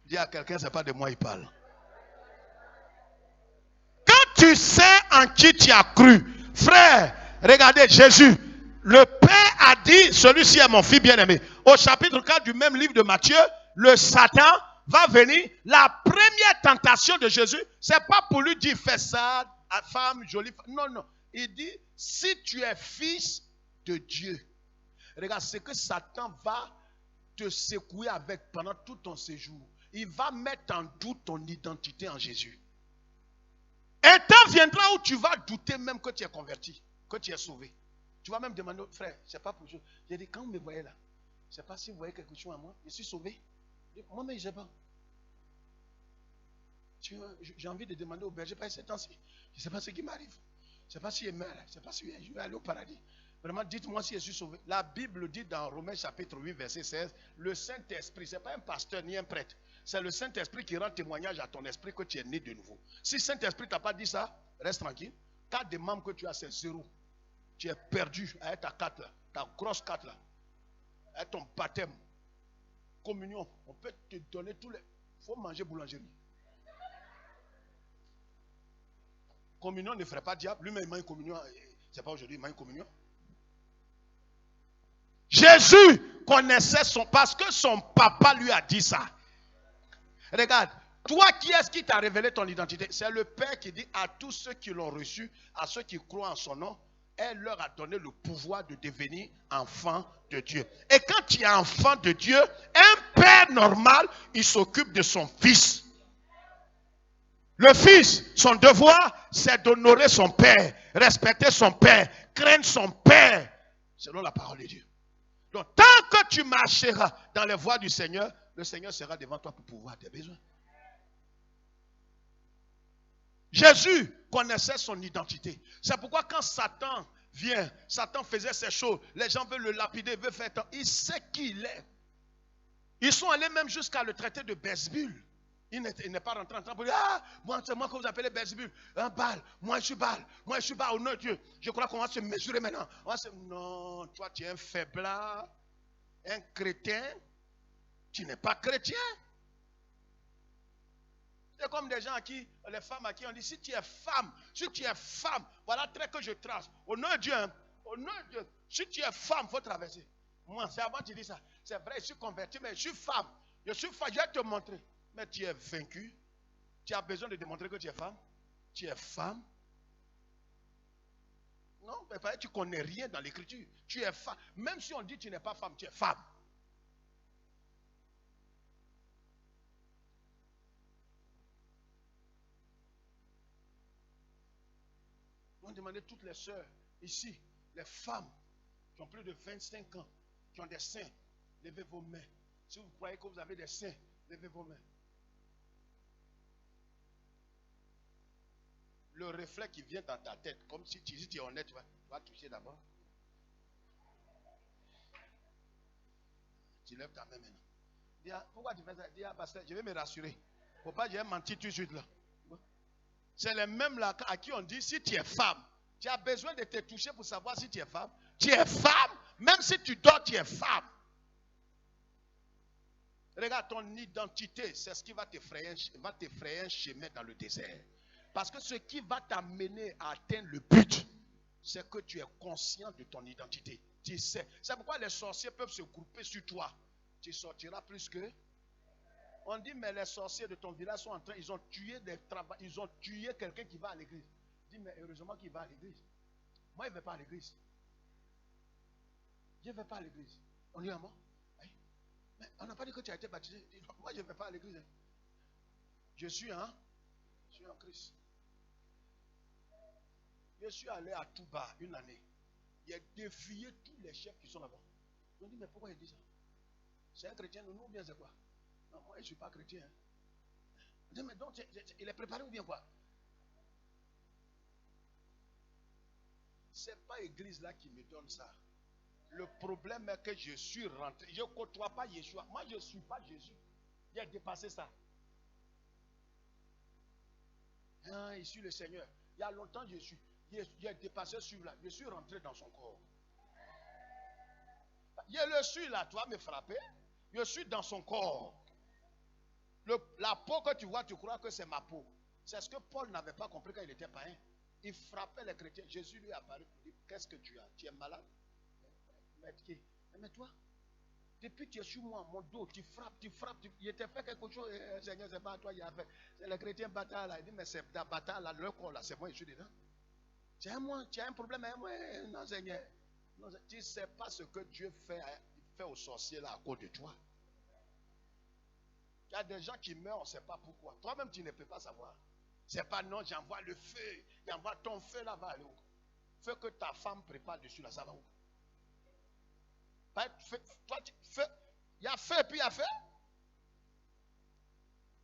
Dis à quelqu'un, ce n'est pas de moi, il parle. Quand tu sais en qui tu as cru, frère, regardez, Jésus, le Père a dit, celui-ci est mon fils bien-aimé. Au chapitre 4 du même livre de Matthieu, le Satan va venir. La première tentation de Jésus, ce n'est pas pour lui dire, fais ça, femme, jolie femme. Non, non. Il dit, si tu es fils de Dieu, regarde, ce que Satan va te secouer avec pendant tout ton séjour. Il va mettre en doute ton identité en Jésus. Un temps viendra où tu vas douter même que tu es converti, que tu es sauvé. Tu vas même demander, frère, c'est pas pour vous. J'ai dit, quand vous me voyez là, je ne sais pas si vous voyez quelque chose à moi, je suis sauvé. Moi, mais je ne sais pas. J'ai envie de demander au berger, pas ces temps-ci. Je ne sais pas ce qui m'arrive. Je ne sais pas si je meurs, je ne sais pas si je vais aller au paradis. Vraiment, dites-moi si je suis sauvé. La Bible dit dans Romains chapitre 8, verset 16, le Saint-Esprit, ce n'est pas un pasteur ni un prêtre. C'est le Saint-Esprit qui rend témoignage à ton esprit que tu es né de nouveau. Si le Saint-Esprit t'a pas dit ça, reste tranquille. 4 des membres que tu as, c'est 0. Tu es perdu avec ta 4 là, ta grosse 4 là. Avec ton baptême. Communion. On peut te donner tous les... Il faut manger boulangerie. Communion ne ferait pas diable. Lui-même, il m'a une communion. C'est pas aujourd'hui, il m'a une communion. Jésus connaissait parce que son papa lui a dit ça. Regarde, Toi, qui est-ce qui t'a révélé ton identité? C'est le Père qui dit à tous ceux qui l'ont reçu, à ceux qui croient en son nom, elle leur a donné le pouvoir de devenir enfants de Dieu. Et quand tu es enfant de Dieu, un père normal, il s'occupe de son fils. Le fils, son devoir, c'est d'honorer son père, respecter son père, craindre son père, selon la parole de Dieu. Donc, tant que tu marcheras dans les voies du Seigneur, le Seigneur sera devant toi pour pouvoir tes besoins. Jésus connaissait son identité. C'est pourquoi quand Satan vient, Satan faisait ces choses, les gens veulent le lapider, veulent faire tant. Il sait qui il est. Ils sont allés même jusqu'à le traiter de Belzébul. Il n'est pas rentré en train pour dire, ah, moi, c'est moi que vous appelez Belzébul. Un Baal, moi je suis Baal, moi je suis Baal, au nom de Dieu. Je crois qu'on va se mesurer maintenant. Non, toi tu es un faiblard, un chrétien, tu n'es pas chrétien. C'est comme des gens les femmes à qui on dit, si tu es femme, voilà trait que je trace. Au nom de Dieu, si tu es femme, il faut traverser. Moi, c'est avant que tu dis ça. C'est vrai, je suis converti, mais je suis femme. Je vais te montrer. Mais tu es vaincu. Tu as besoin de démontrer que tu es femme. Tu es femme. Non, mais tu ne connais rien dans l'écriture. Tu es femme. Même si on dit que tu n'es pas femme, tu es femme. On demandait toutes les sœurs ici, les femmes qui ont plus de 25 ans, qui ont des seins, levez vos mains. Si vous croyez que vous avez des seins, levez vos mains. Le reflet qui vient dans ta tête, comme si tu es honnête, tu vas toucher d'abord. Tu lèves ta main maintenant. Dis, pourquoi tu fais ça? Dis, pasteur, je vais me rassurer. Il ne faut pas dire mentir tout de suite là. C'est les mêmes là à qui on dit, si tu es femme, tu as besoin de te toucher pour savoir si tu es femme. Tu es femme, même si tu dors, tu es femme. Regarde, ton identité, c'est ce qui va te frayer un chemin dans le désert. Parce que ce qui va t'amener à atteindre le but, c'est que tu es conscient de ton identité. Tu sais. C'est pourquoi les sorciers peuvent se grouper sur toi. Tu sortiras plus que... On dit, mais les sorciers de ton village sont en train, ils ont tué quelqu'un qui va à l'église. Dis, mais heureusement qu'il va à l'église. Moi, je ne vais pas à l'église. Je ne vais pas à l'église. On dit à moi. Mais on n'a pas dit que tu as été baptisé. Moi, je ne vais pas à l'église. Je suis en Christ. Je suis allé à Touba une année. Il a défié tous les chefs qui sont là-bas. On dit, mais pourquoi il dit ça? C'est un chrétien, nous, ou bien c'est quoi? Non, moi, je ne suis pas chrétien. On dit, mais donc, il est préparé ou bien quoi? Ce n'est pas l'église là qui me donne ça. Le problème est que je suis rentré. Je ne côtoie pas Yeshua. Moi, je ne suis pas Jésus. Il a dépassé ça. Je suis le Seigneur. Il y a longtemps, il a dépassé celui-là. Je suis rentré dans son corps. Je le suis là, tu vas me frapper. Je suis dans son corps. La peau que tu vois, tu crois que c'est ma peau. C'est ce que Paul n'avait pas compris quand il était païen. Il frappait les chrétiens. Jésus lui est apparu pour dire, qu'est-ce que tu as? Tu es malade? Mais toi, depuis que tu es sur moi, mon dos, tu frappes. Il t'a fait quelque chose, Seigneur, c'est pas toi, il a fait. C'est les chrétiens bâtards là. Il dit, mais c'est ta bâtard là, le corps là, c'est moi, je suis dedans. Tu as un problème avec moi? Non, Seigneur. Non, tu ne sais pas ce que Dieu fait aux sorciers là à cause de toi. Il y a des gens qui meurent, on ne sait pas pourquoi. Toi-même, tu ne peux pas savoir. C'est pas non, j'envoie le feu. J'envoie ton feu là-bas. Aller où? Feu que ta femme prépare dessus là, ça va où? Il y a feu et puis il y a feu.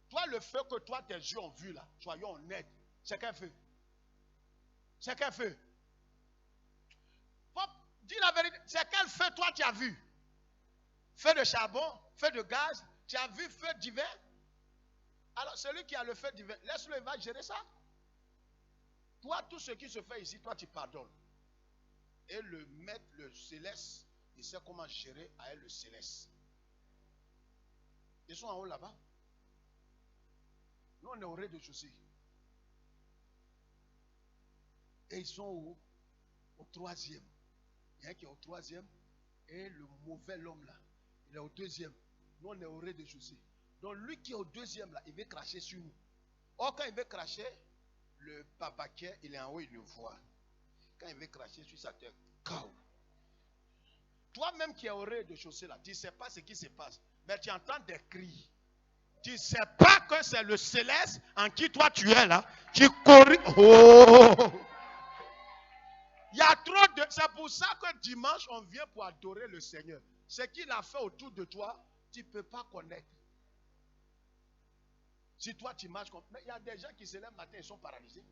Toi, le feu que toi, tes yeux ont vu là, soyons honnêtes, c'est quel feu? C'est quel feu? Faut dire la vérité, c'est quel feu toi tu as vu? Feu de charbon, feu de gaz, tu as vu feu divin? Alors, celui qui a le feu divin, laisse-le, il va gérer ça. Toi, tout ce qui se fait ici, toi, tu pardonnes. Et le maître, le céleste, il sait comment gérer avec le céleste. Ils sont en haut là-bas. Nous, on est au rez-de-chaussée. Et ils sont au troisième. Il y a un qui est au troisième. Et le mauvais homme là, il est au deuxième. Nous, on est au rez-de-chaussée. Donc lui qui est au deuxième là, il veut cracher sur nous. Or quand il veut cracher, le papaquet, il est en haut, il le voit. Quand il veut cracher sur sa tête, kaou. Toi-même qui es au rez-de-chaussée là, tu ne sais pas ce qui se passe. Mais tu entends des cris. Tu ne sais pas que c'est le céleste en qui toi tu es là. Tu corriges. Oh! Il y a trop de... C'est pour ça que dimanche, on vient pour adorer le Seigneur. Ce qu'il a fait autour de toi, tu ne peux pas connaître. Si toi tu marches comme... Mais il y a des gens qui se lèvent le matin, ils sont paralysés.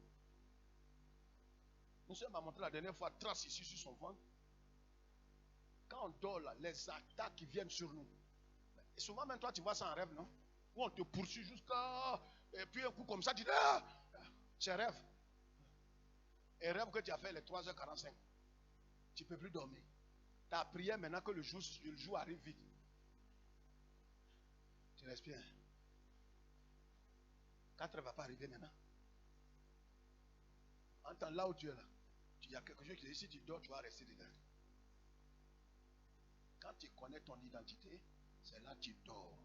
Nous sommes montré la dernière fois, trace ici sur son ventre. Quand on dort là, les attaques qui viennent sur nous. Et souvent même toi tu vois ça en rêve, non? Où on te poursuit jusqu'à... Et puis un coup comme ça, tu dis, ah, c'est rêve. Et rêve que tu as fait les 3h45. Tu ne peux plus dormir. Tu as prié maintenant que le jour arrive vite. Tu respires. 4h ne va pas arriver maintenant. Entends là où tu es là. Il y a quelque chose qui dit, si tu dors, tu vas rester dedans. Quand tu connais ton identité, c'est là que tu dors.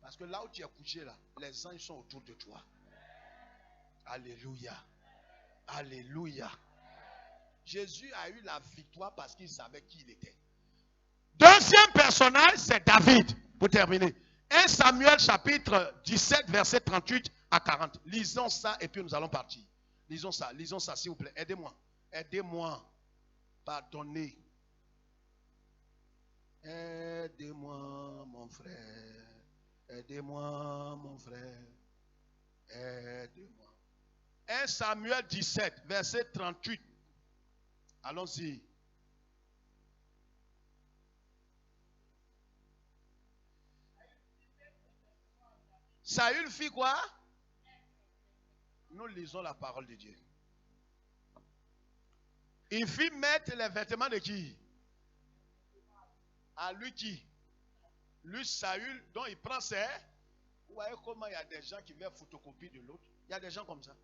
Parce que là où tu es couché là, les anges sont autour de toi. Alléluia. Alléluia. Jésus a eu la victoire parce qu'il savait qui il était. Deuxième personnage, c'est David. Pour terminer. 1 Samuel chapitre 17, verset 38 à 40. Lisons ça et puis nous allons partir. Lisons ça s'il vous plaît. Aidez-moi. Aidez-moi. Pardonnez. Aidez-moi mon frère. Aidez-moi mon frère. Aidez-moi. 1 Samuel 17, verset 38. Allons-y. Saül fit quoi? Nous lisons la parole de Dieu. Il fit mettre les vêtements de qui? À lui qui? Lui, Saül, dont il prend ses... Vous voyez comment il y a des gens qui veulent photocopie de l'autre? Il y a des gens comme ça.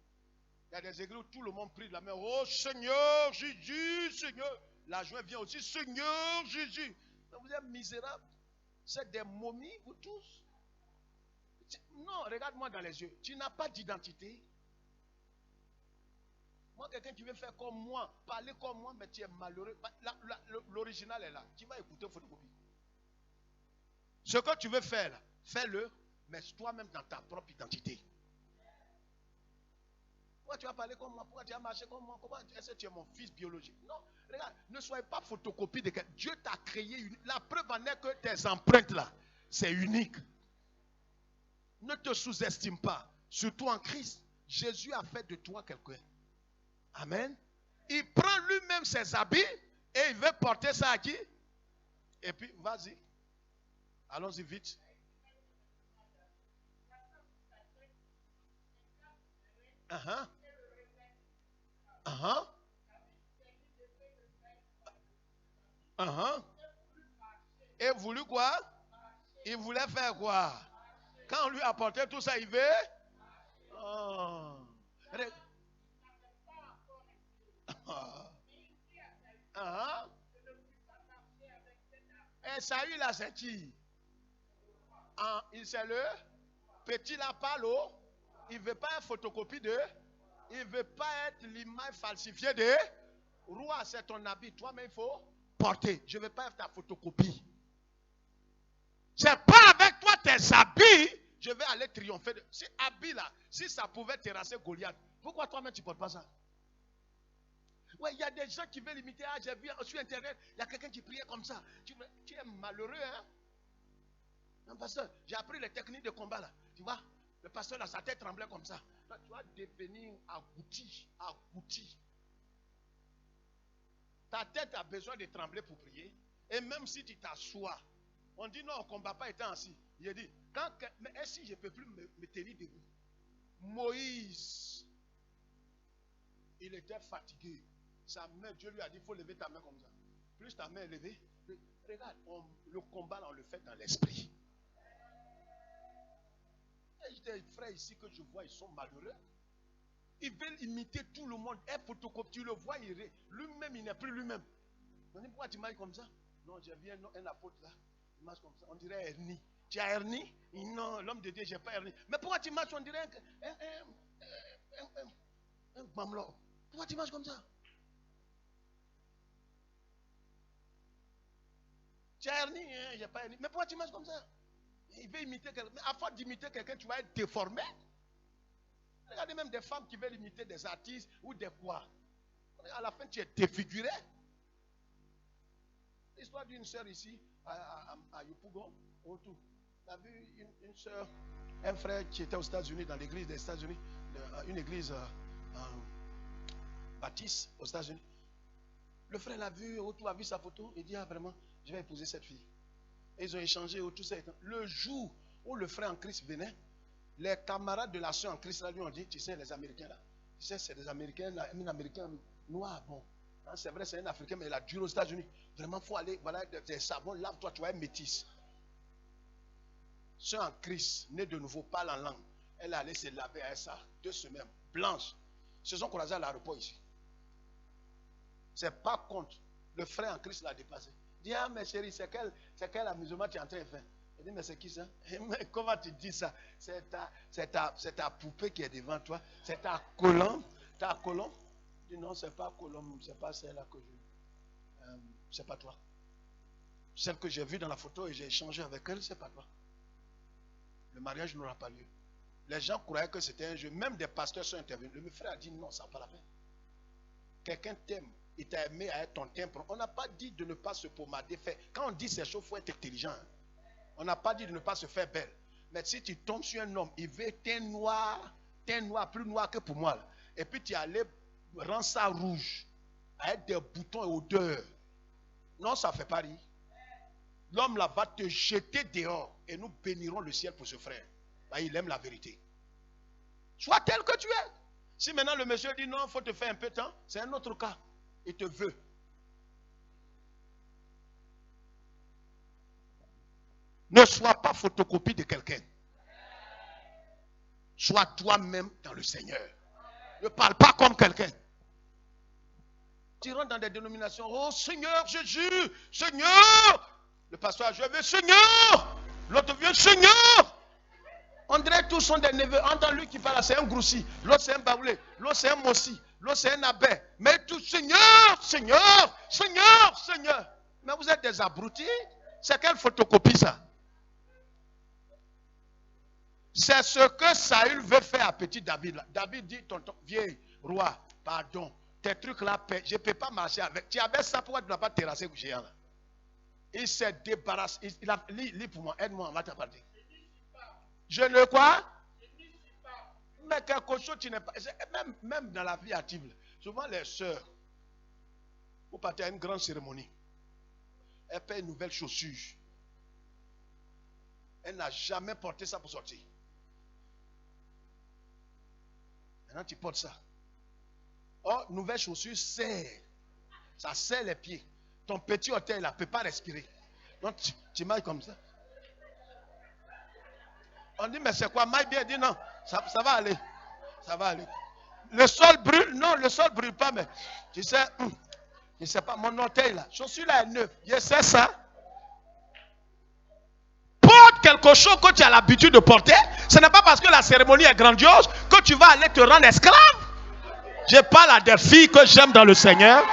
Il y a des églises où tout le monde prie de la main. Oh Seigneur Jésus, Seigneur. La joie vient aussi, Seigneur Jésus. Mais vous êtes misérables. C'est des momies, vous tous. Non, regarde-moi dans les yeux. Tu n'as pas d'identité. Moi, quelqu'un qui veut faire comme moi, parler comme moi, mais tu es malheureux. L'original est là. Tu vas écouter photocopie. Ce que tu veux faire, là, fais-le, mais toi-même dans ta propre identité. Pourquoi tu vas parler comme moi? Pourquoi tu vas marcher comme moi? Comment est-ce que tu es mon fils biologique? Non, regarde, ne soyez pas photocopie de quelqu'un. Dieu t'a créé unique. La preuve en est que tes empreintes là, c'est unique. Ne te sous-estime pas. Surtout en Christ. Jésus a fait de toi quelqu'un. Amen. Il prend lui-même ses habits et il veut porter ça à qui? Et puis, vas-y. Allons-y vite. Uh-huh. Uh-huh. Uh-huh. Et voulu quoi? Il voulait faire quoi? Quand on lui apportait tout ça, il veut? Oh. Uh-huh. Et Saül là, c'est qui? C'est le petit lapalo. Il ne veut pas être photocopie de. Il ne veut pas être l'image falsifiée de. Roi, c'est ton habit. Toi-même, il faut porter. Je ne veux pas être ta photocopie. C'est pas avec toi tes habits. Je vais aller triompher. Ces habits là, si ça pouvait terrasser Goliath, pourquoi toi-même tu ne portes pas ça? Ouais, il y a des gens qui veulent imiter. Ah, j'ai vu sur Internet, il y a quelqu'un qui priait comme ça. Tu es malheureux, hein? Non, pasteur, j'ai appris les techniques de combat là. Tu vois, le pasteur là, sa tête tremblait comme ça. Là, tu vas devenir agouti, agouti. Ta tête a besoin de trembler pour prier. Et même si tu t'assois, on dit non, on ne combat pas étant assis. Il a dit, mais est-ce que je ne peux plus me tenir debout? Moïse, il était fatigué. Sa main, Dieu lui a dit, il faut lever ta main comme ça. Plus ta main est levée, regarde, le combat là, on le fait dans l'esprit. Il y a des frères ici que je vois, ils sont malheureux. Ils veulent imiter tout le monde. Un photocopie, tu le vois, lui-même, il n'est plus lui-même. On dit, pourquoi tu marches comme ça? Non, j'ai vu un apôtre là. Il marche comme ça. On dirait Ernie. Tu as hernie? Non, l'homme de Dieu, je n'ai pas hernie. Mais pourquoi tu marches, on dirait un mamelon? Pourquoi tu marches comme ça? Tu as hernie? Je n'ai pas hernie. Mais pourquoi tu marches comme ça? Il veut imiter quelqu'un. Mais à force d'imiter quelqu'un, tu vas être déformé. Regardez même des femmes qui veulent imiter des artistes ou des quoi. À la fin, tu es défiguré. L'histoire d'une soeur ici, à Yopougon, autour. Tu as vu une soeur, un frère qui était aux États-Unis, dans l'église des États-Unis, une église baptiste aux États-Unis. Le frère l'a vu, autour a vu sa photo, il dit, ah vraiment, je vais épouser cette fille. Et ils ont échangé autour. Le jour où le frère en Christ venait, les camarades de la soeur en Christ là, lui ont dit, tu sais, les Américains là, tu sais, c'est des Américains, un Américain noir, bon. Hein, c'est vrai, c'est un Africain, mais il a duré aux États-Unis. Vraiment, il faut aller, voilà, des savons, lave-toi, tu vas être métisse. Soeur en Christ, née de nouveau, parle en langue. Elle est allée se laver avec ça, 2 semaines, blanche. Ils se sont croisés à l'aéroport ici. C'est pas contre. Le frère en Christ l'a dépassé. Il dit, ah, mais chérie, c'est quel amusement tu es en train de faire? Il dit, mais c'est qui ça? Mais comment tu dis ça? C'est ta poupée qui est devant toi. C'est ta colombe. Ta colombe? Il dit, non, c'est pas colombe. C'est pas celle-là que je... c'est pas toi. Celle que j'ai vue dans la photo et j'ai échangé avec elle, c'est pas toi. Le mariage n'aura pas lieu. Les gens croyaient que c'était un jeu. Même des pasteurs sont intervenus. Le frère a dit, non, ça n'a pas la peine. Quelqu'un t'aime. Il t'a aimé à être ton temple. On n'a pas dit de ne pas se pommader. Quand on dit ces choses, il faut être intelligent. On n'a pas dit de ne pas se faire belle. Mais si tu tombes sur un homme, il veut teint noir, plus noir que pour moi. Là. Et puis tu es allé rendre ça rouge, avec des boutons et odeurs. Non, ça ne fait pas rire. L'homme là va te jeter dehors et nous bénirons le ciel pour ce frère. Bah, il aime la vérité. Sois tel que tu es. Si maintenant le monsieur dit non, il faut te faire un peu de temps, c'est un autre cas. Il te veut. Ne sois pas photocopie de quelqu'un. Sois toi-même dans le Seigneur. Ne parle pas comme quelqu'un. Tu rentres dans des dénominations. Oh Seigneur Jésus, Seigneur. Le pasteur, je veux Seigneur. L'autre vient Seigneur. On dirait tous sont des neveux. Entends lui qui parle, c'est un groussi. L'autre c'est un baoulé. L'autre c'est un mossi. L'autre c'est un abbé. Mais tout Seigneur, Seigneur, Seigneur, Seigneur. Mais vous êtes des abrutis. C'est quelle photocopie ça? C'est ce que Saül veut faire à petit David. Là. David dit, tonton, vieil roi, pardon. Tes trucs là, je ne peux pas marcher avec. Tu avais ça, pourquoi tu n'as pas terrassé le géant là? Il s'est débarrassé. Lis pour moi, aide-moi, on va t'apporter. Je ne quoi? Mais quelque chose tu n'es pas. Même dans la vie active, souvent les sœurs, vous partez à une grande cérémonie. Elle paie une nouvelle chaussure. Elle n'a jamais porté ça pour sortir. Maintenant tu portes ça. Oh, nouvelle chaussure serre. Ça serre les pieds. Ton petit orteil là ne peut pas respirer. Donc tu marches comme ça. On dit, mais c'est quoi? Maille bien, dit non, ça va aller. Ça va aller. Le sol brûle? Non, le sol ne brûle pas, mais tu sais, je ne sais pas, mon orteil là, chaussure là est neuve. Je sais ça. Porte quelque chose que tu as l'habitude de porter. Ce n'est pas parce que la cérémonie est grandiose que tu vas aller te rendre esclave. Je parle à des filles que j'aime dans le Seigneur.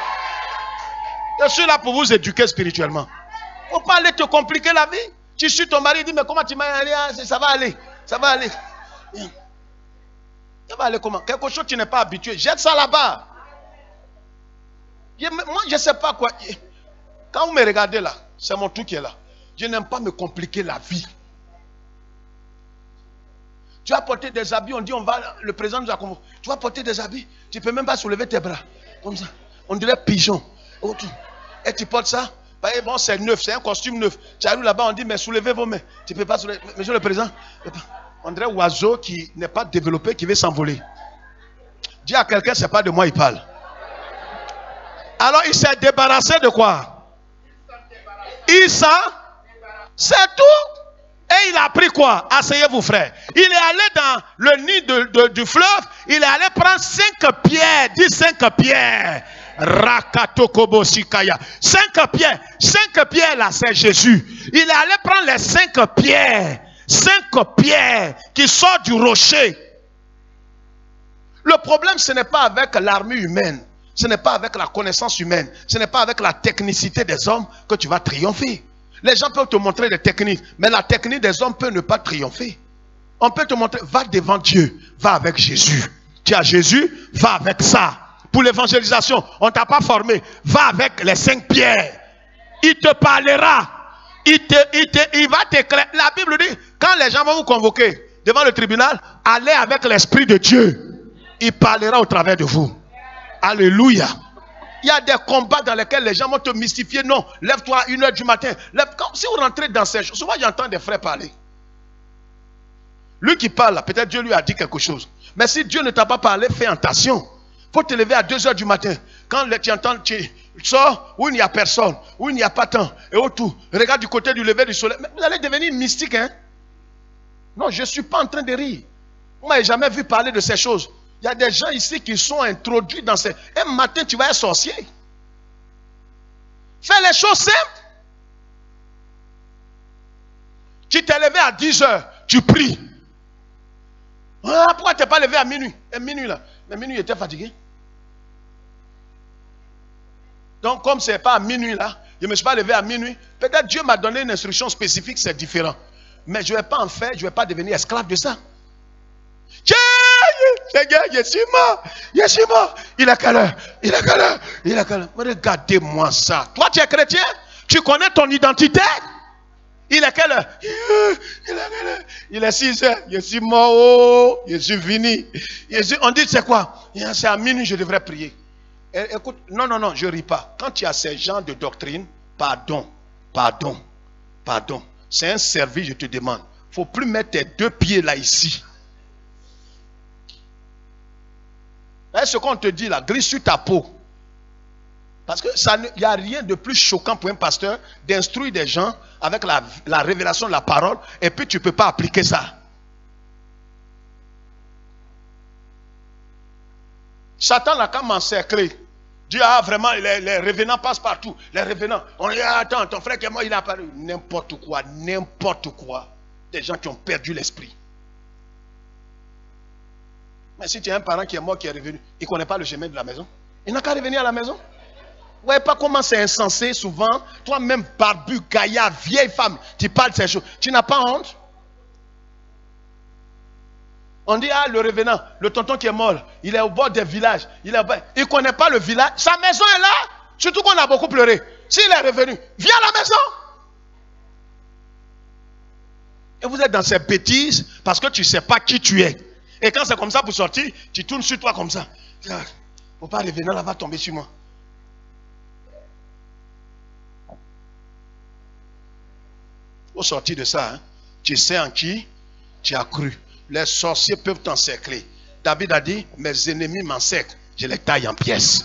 Je suis là pour vous éduquer spirituellement. Il ne faut pas aller te compliquer la vie. Tu suis ton mari, il dit, mais comment tu m'as allé? Ça va aller. Ça va aller. Ça va aller comment? Quelque chose que tu n'es pas habitué. Jette ça là-bas. Moi, je ne sais pas quoi. Quand vous me regardez là, c'est mon truc qui est là. Je n'aime pas me compliquer la vie. Tu vas porter des habits, on dit, le président nous a convoqué. Tu vas porter des habits, tu ne peux même pas soulever tes bras. Comme ça. On dirait pigeon. Et tu portes ça. Bon, c'est neuf, c'est un costume neuf. Tu arrives là-bas, on dit, mais soulevez vos mains. Tu ne peux pas soulever. Monsieur le président, on dirait un oiseau qui n'est pas développé, qui veut s'envoler. Dis à quelqu'un, ce n'est pas de moi, il parle. Alors, il s'est débarrassé de quoi? Il s'en... C'est tout. Et il a pris quoi? Asseyez-vous, frère. Il est allé dans le nid du fleuve. Il est allé prendre 5 pierres. Dis 5 pierres. Rakatokobo Sikaya. 5 pierres. 5 pierres là, c'est Jésus. Il est allé prendre les 5 pierres. 5 pierres qui sortent du rocher. Le problème, ce n'est pas avec l'armure humaine. Ce n'est pas avec la connaissance humaine. Ce n'est pas avec la technicité des hommes que tu vas triompher. Les gens peuvent te montrer des techniques, mais la technique des hommes peut ne pas triompher. On peut te montrer, va devant Dieu, va avec Jésus. Tu as Jésus, va avec ça. Pour l'évangélisation, on ne t'a pas formé. Va avec les 5 pierres. Il te parlera. Il va t'éclairer. La Bible dit, quand les gens vont vous convoquer devant le tribunal, allez avec l'Esprit de Dieu. Il parlera au travers de vous. Alléluia. Il y a des combats dans lesquels les gens vont te mystifier. Non, lève-toi à 1h du matin. Si vous rentrez dans ces choses, souvent j'entends des frères parler. Lui qui parle, peut-être Dieu lui a dit quelque chose. Mais si Dieu ne t'a pas parlé, fais attention. Il faut te lever à 2h du matin. Quand tu entends, tu sors où il n'y a personne, où il n'y a pas temps, et autour. Regarde du côté du lever du soleil. Mais vous allez devenir mystique, hein? Non, je ne suis pas en train de rire. Vous m'avez jamais vu parler de ces choses. Il y a des gens ici qui sont introduits dans ces... Un matin, tu vas être sorcier. Fais les choses simples. Tu t'es levé à 10h, tu pries. Ah, pourquoi tu n'es pas levé à minuit? Et minuit là. Mais minuit, il était fatigué. Donc, comme ce n'est pas à minuit là, je ne me suis pas levé à minuit. Peut-être Dieu m'a donné une instruction spécifique, c'est différent. Mais je ne vais pas en faire, je ne vais pas devenir esclave de ça. Je suis mort. Il a quelle heure? Regardez-moi ça. Toi, tu es chrétien? Tu connais ton identité? Il est quelle heure? Il est 6h. Je suis mort. Oh, je suis fini. On dit c'est quoi? C'est à minuit, je devrais prier. Écoute, non, je ne ris pas. Quand tu as ces genres de doctrine, pardon. C'est un service, je te demande. Il ne faut plus mettre tes 2 pieds là, ici. Ce qu'on te dit là, glisse sur ta peau. Parce que il n'y a rien de plus choquant pour un pasteur d'instruire des gens avec la révélation de la parole et puis tu ne peux pas appliquer ça. Satan l'a quand même encerclé. Dieu vraiment, les revenants passent partout. Les revenants, on dit, attends, ton frère qui est mort, il est apparu. N'importe quoi. Des gens qui ont perdu l'esprit. Mais si tu as un parent qui est mort, qui est revenu, il ne connaît pas le chemin de la maison. Il n'a qu'à revenir à la maison. Vous ne voyez pas comment c'est insensé souvent. Toi-même, barbu, gaillard, vieille femme, tu parles de ces choses. Tu n'as pas honte? On dit, le revenant, le tonton qui est mort, il est au bord des villages. Il ne connaît pas le village. Sa maison est là. Surtout qu'on a beaucoup pleuré. S'il est revenu, viens à la maison. Et vous êtes dans ces bêtises parce que tu ne sais pas qui tu es. Et quand c'est comme ça pour sortir, tu tournes sur toi comme ça. Il ne faut pas revenir là, va tomber sur moi. Au sortir de ça, hein, tu sais en qui tu as cru. Les sorciers peuvent t'encercler. David a dit, mes ennemis m'encerclent, je les taille en pièces.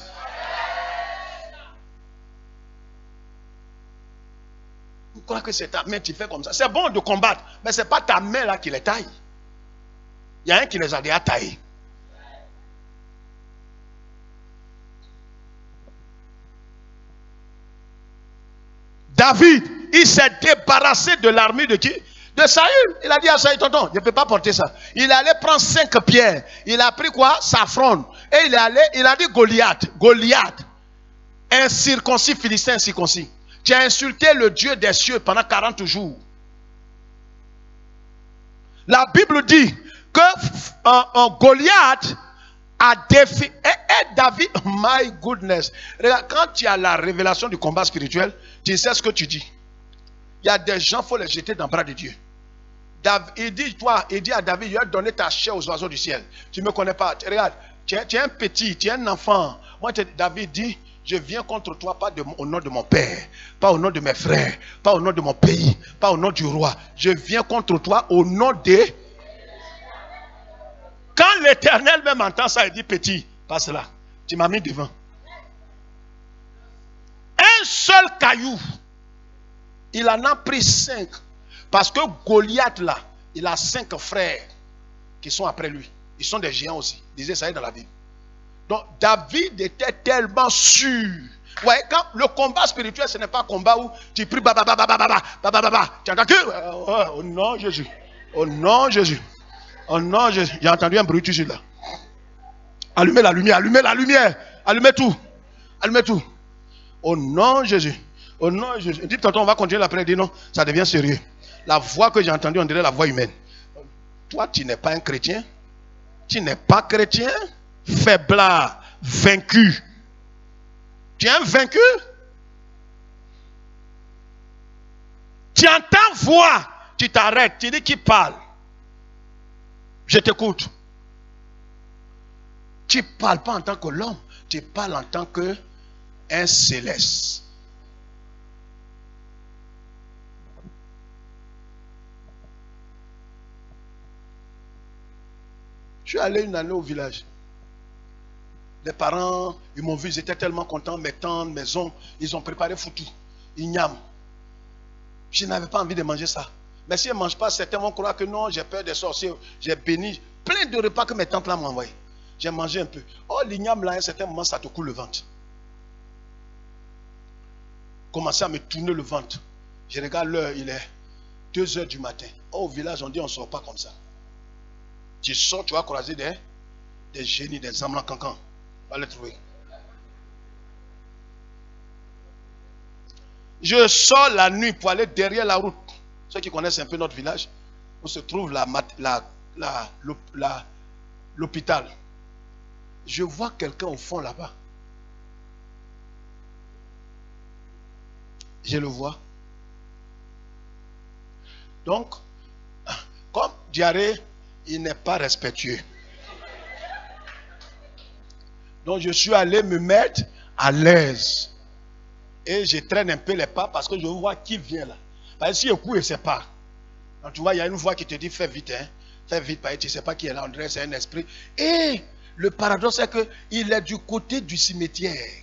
Vous croyez que c'est ta main qui fait comme ça? C'est bon de combattre, mais ce n'est pas ta main là qui les taille. Il y a un qui les a déjà taillés. David, il s'est débarrassé de l'armure de qui? De Saül. Il a dit à Saül, tonton, je ne peux pas porter ça. Il allait prendre 5 pierres. Il a pris quoi? Sa fronde. Et il a dit Goliath, un circoncis philistin circoncis. Tu as insulté le Dieu des cieux pendant 40 jours. La Bible dit que Goliath a défié. Et David, my goodness. Regarde, quand tu as la révélation du combat spirituel, tu sais ce que tu dis. Il y a des gens, il faut les jeter dans le bras de Dieu. Il dit à David, je vais donner ta chair aux oiseaux du ciel. Tu ne me connais pas. Regarde, tu es un petit, tu es un enfant. Moi, David dit, je viens contre toi, pas au nom de mon père, pas au nom de mes frères, pas au nom de mon pays, pas au nom du roi. Je viens contre toi au nom de... Quand l'Éternel même entend ça, il dit, petit, passe là. Tu m'as mis devant. Un seul caillou. Il en a pris 5. Parce que Goliath là, il a 5 frères qui sont après lui. Ils sont des géants aussi. Disait ça dans la Bible. Donc David était tellement sûr. Ouais, quand le combat spirituel, ce n'est pas un combat où tu pries, tu entends que oh non Jésus, oh non Jésus, oh non Jésus. J'ai entendu un bruit tout de suite là. Allumez la lumière, allumez tout, allumez tout. Oh non Jésus, oh non Jésus. Dites tonton, on va continuer la prière. Dit non, ça devient sérieux. La voix que j'ai entendue, on dirait la voix humaine. Toi, tu n'es pas un chrétien. Tu n'es pas chrétien. Faiblard, vaincu. Tu es un vaincu. Tu entends voix, tu t'arrêtes, tu dis qui parle. Je t'écoute. Tu ne parles pas en tant que l'homme, tu parles en tant que un céleste. Je suis allé une année au village. Les parents, ils m'ont vu, ils étaient tellement contents. Mes tantes, mes oncles, ils ont préparé foutu. Igname. Je n'avais pas envie de manger ça. Mais si ils ne mangent pas, certains vont croire que non, j'ai peur des sorciers. J'ai béni plein de repas que mes tantes là m'ont envoyé. J'ai mangé un peu. Oh, l'igname là, à un certain moment, ça te coule le ventre. Commencez à me tourner le ventre. Je regarde l'heure, il est 2h du matin. Oh, au village, on dit on ne sort pas comme ça. Tu sors, tu vas croiser des génies, des âmes cancan. Va les trouver. Je sors la nuit pour aller derrière la route. Ceux qui connaissent un peu notre village, où se trouve l'hôpital. Je vois quelqu'un au fond là-bas. Je le vois. Donc, comme Diarrhée, il n'est pas respectueux. Donc, je suis allé me mettre à l'aise. Et je traîne un peu les pas parce que je vois qui vient là. Parce que si le coup, il ne sait pas. Donc, tu vois, il y a une voix qui te dit fais vite, hein. Fais vite, parce que tu ne sais pas qui est là. On dirait c'est un esprit. Et le paradoxe, c'est qu'il est du côté du cimetière.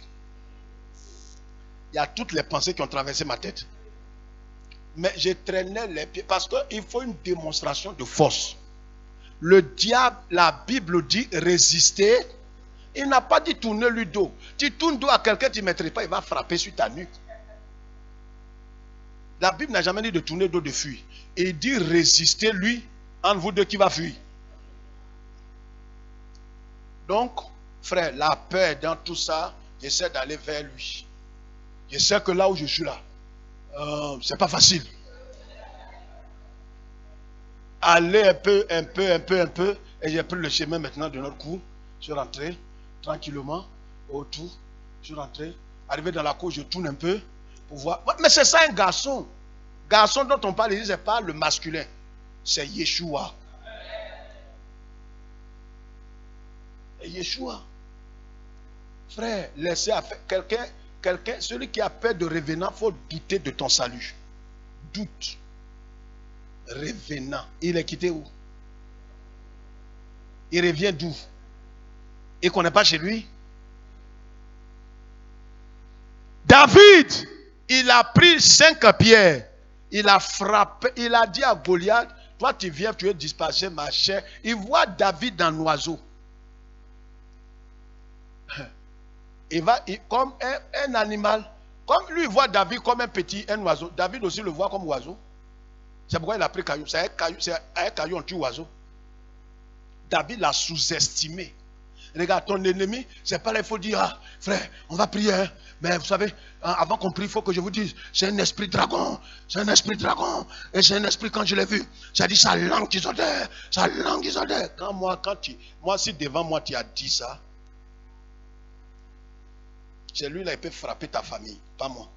Il y a toutes les pensées qui ont traversé ma tête. Mais je traînais les pieds parce qu'il faut une démonstration de force. Le diable, la Bible dit résister. Il n'a pas dit tourner lui dos. Tu tournes dos à quelqu'un, tu ne maîtrises pas, il va frapper sur ta nuque. La Bible n'a jamais dit de tourner dos de fuir. Il dit résister lui, entre vous deux qui va fuir. Donc, frère, la peur dans tout ça, j'essaie d'aller vers lui. Je sais que là où je suis là, c'est pas facile. Aller un peu, et j'ai pris le chemin maintenant de notre cour. Je suis rentré tranquillement autour. Je suis rentré, arrivé dans la cour, je tourne un peu pour voir. Mais c'est ça un garçon. Garçon dont on parle, c'est pas le masculin, c'est Yeshua. Et Yeshua. Frère, laissez à faire quelqu'un, celui qui a peur de revenant, il faut douter de ton salut. Doute. Revenant. Il est quitté où? Il revient d'où? Il ne connaît pas chez lui. David, il a pris 5 pierres. Il a frappé. Il a dit à Goliath, toi tu viens, tu es dispersé ma chair. Il voit David dans l'oiseau. Il va comme un animal. Comme lui, il voit David comme un oiseau. David aussi le voit comme oiseau. C'est pourquoi il a pris caillou. C'est un caillou, on tue oiseau. David l'a sous-estimé. Regarde, ton ennemi, c'est pas là, il faut dire, ah, frère, on va prier. Hein. Mais vous savez, avant qu'on prie, il faut que je vous dise, c'est un esprit dragon. C'est un esprit dragon. Et c'est un esprit, quand je l'ai vu, ça dit sa langue disordre. Sa langue disordre. Moi, si devant moi tu as dit ça, c'est lui là, il peut frapper ta famille, pas moi.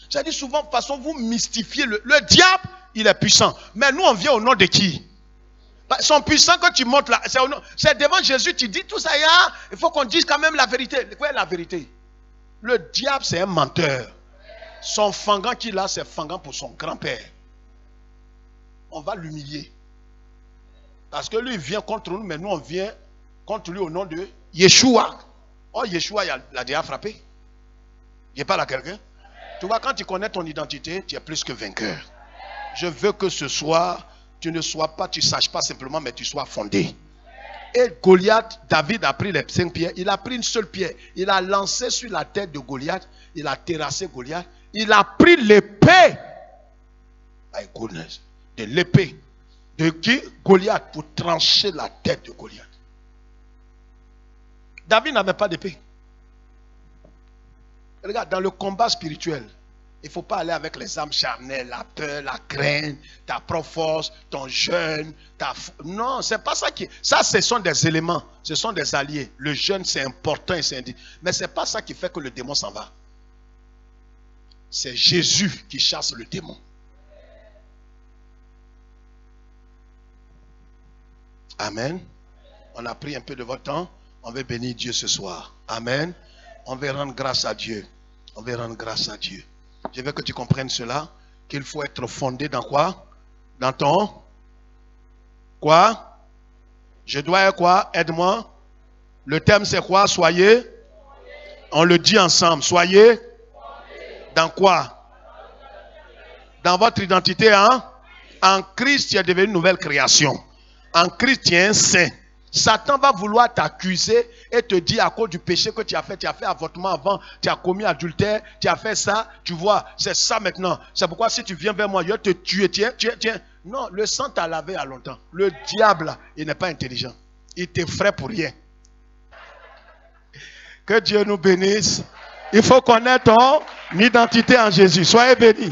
J'ai dit souvent, de toute façon, vous mystifiez le diable, il est puissant. Mais nous, on vient au nom de qui? Ils sont puissants quand tu montes là. C'est devant Jésus, tu dis tout ça. Il faut qu'on dise quand même la vérité. Quoi est la vérité? Le diable, c'est un menteur. Son fangan qu'il a, c'est fangan pour son grand-père. On va l'humilier. Parce que lui, il vient contre nous, mais nous, on vient contre lui au nom de Yeshua. Oh, Yeshua, il l'a déjà frappé. Il parle à quelqu'un. Tu vois, quand tu connais ton identité, tu es plus que vainqueur. Je veux que ce soir, tu ne sois pas, tu ne saches pas simplement, mais tu sois fondé. Et Goliath, David a pris les 5 pierres. Il a pris une seule pierre. Il a lancé sur la tête de Goliath. Il a terrassé Goliath. Il a pris l'épée. My goodness. De l'épée. De qui? Goliath, pour trancher la tête de Goliath. David n'avait pas d'épée. Regarde, dans le combat spirituel, il ne faut pas aller avec les âmes charnelles, la peur, la crainte, ta propre force, ton jeûne, non, c'est pas ça qui... Ça, ce sont des éléments, ce sont des alliés. Le jeûne, c'est important et c'est indiqué. Mais ce n'est pas ça qui fait que le démon s'en va. C'est Jésus qui chasse le démon. Amen. On a pris un peu de votre temps. On veut bénir Dieu ce soir. Amen. On veut rendre grâce à Dieu. On veut rendre grâce à Dieu. Je veux que tu comprennes cela, qu'il faut être fondé dans quoi? Dans ton... Quoi? Je dois être quoi? Aide-moi. Le thème c'est quoi? Soyez. On le dit ensemble. Soyez. Dans quoi? Dans votre identité, hein? En Christ, tu es devenu une nouvelle création. En Christ, tu es un saint. Satan va vouloir t'accuser et te dire à cause du péché que tu as fait avortement avant, tu as commis adultère, tu as fait ça, tu vois, c'est ça maintenant. C'est pourquoi si tu viens vers moi, je vais te tuer, tiens. Non, le sang t'a lavé à longtemps. Le diable, il n'est pas intelligent. Il t'effraie pour rien. Que Dieu nous bénisse. Il faut connaître ton identité en Jésus. Soyez bénis.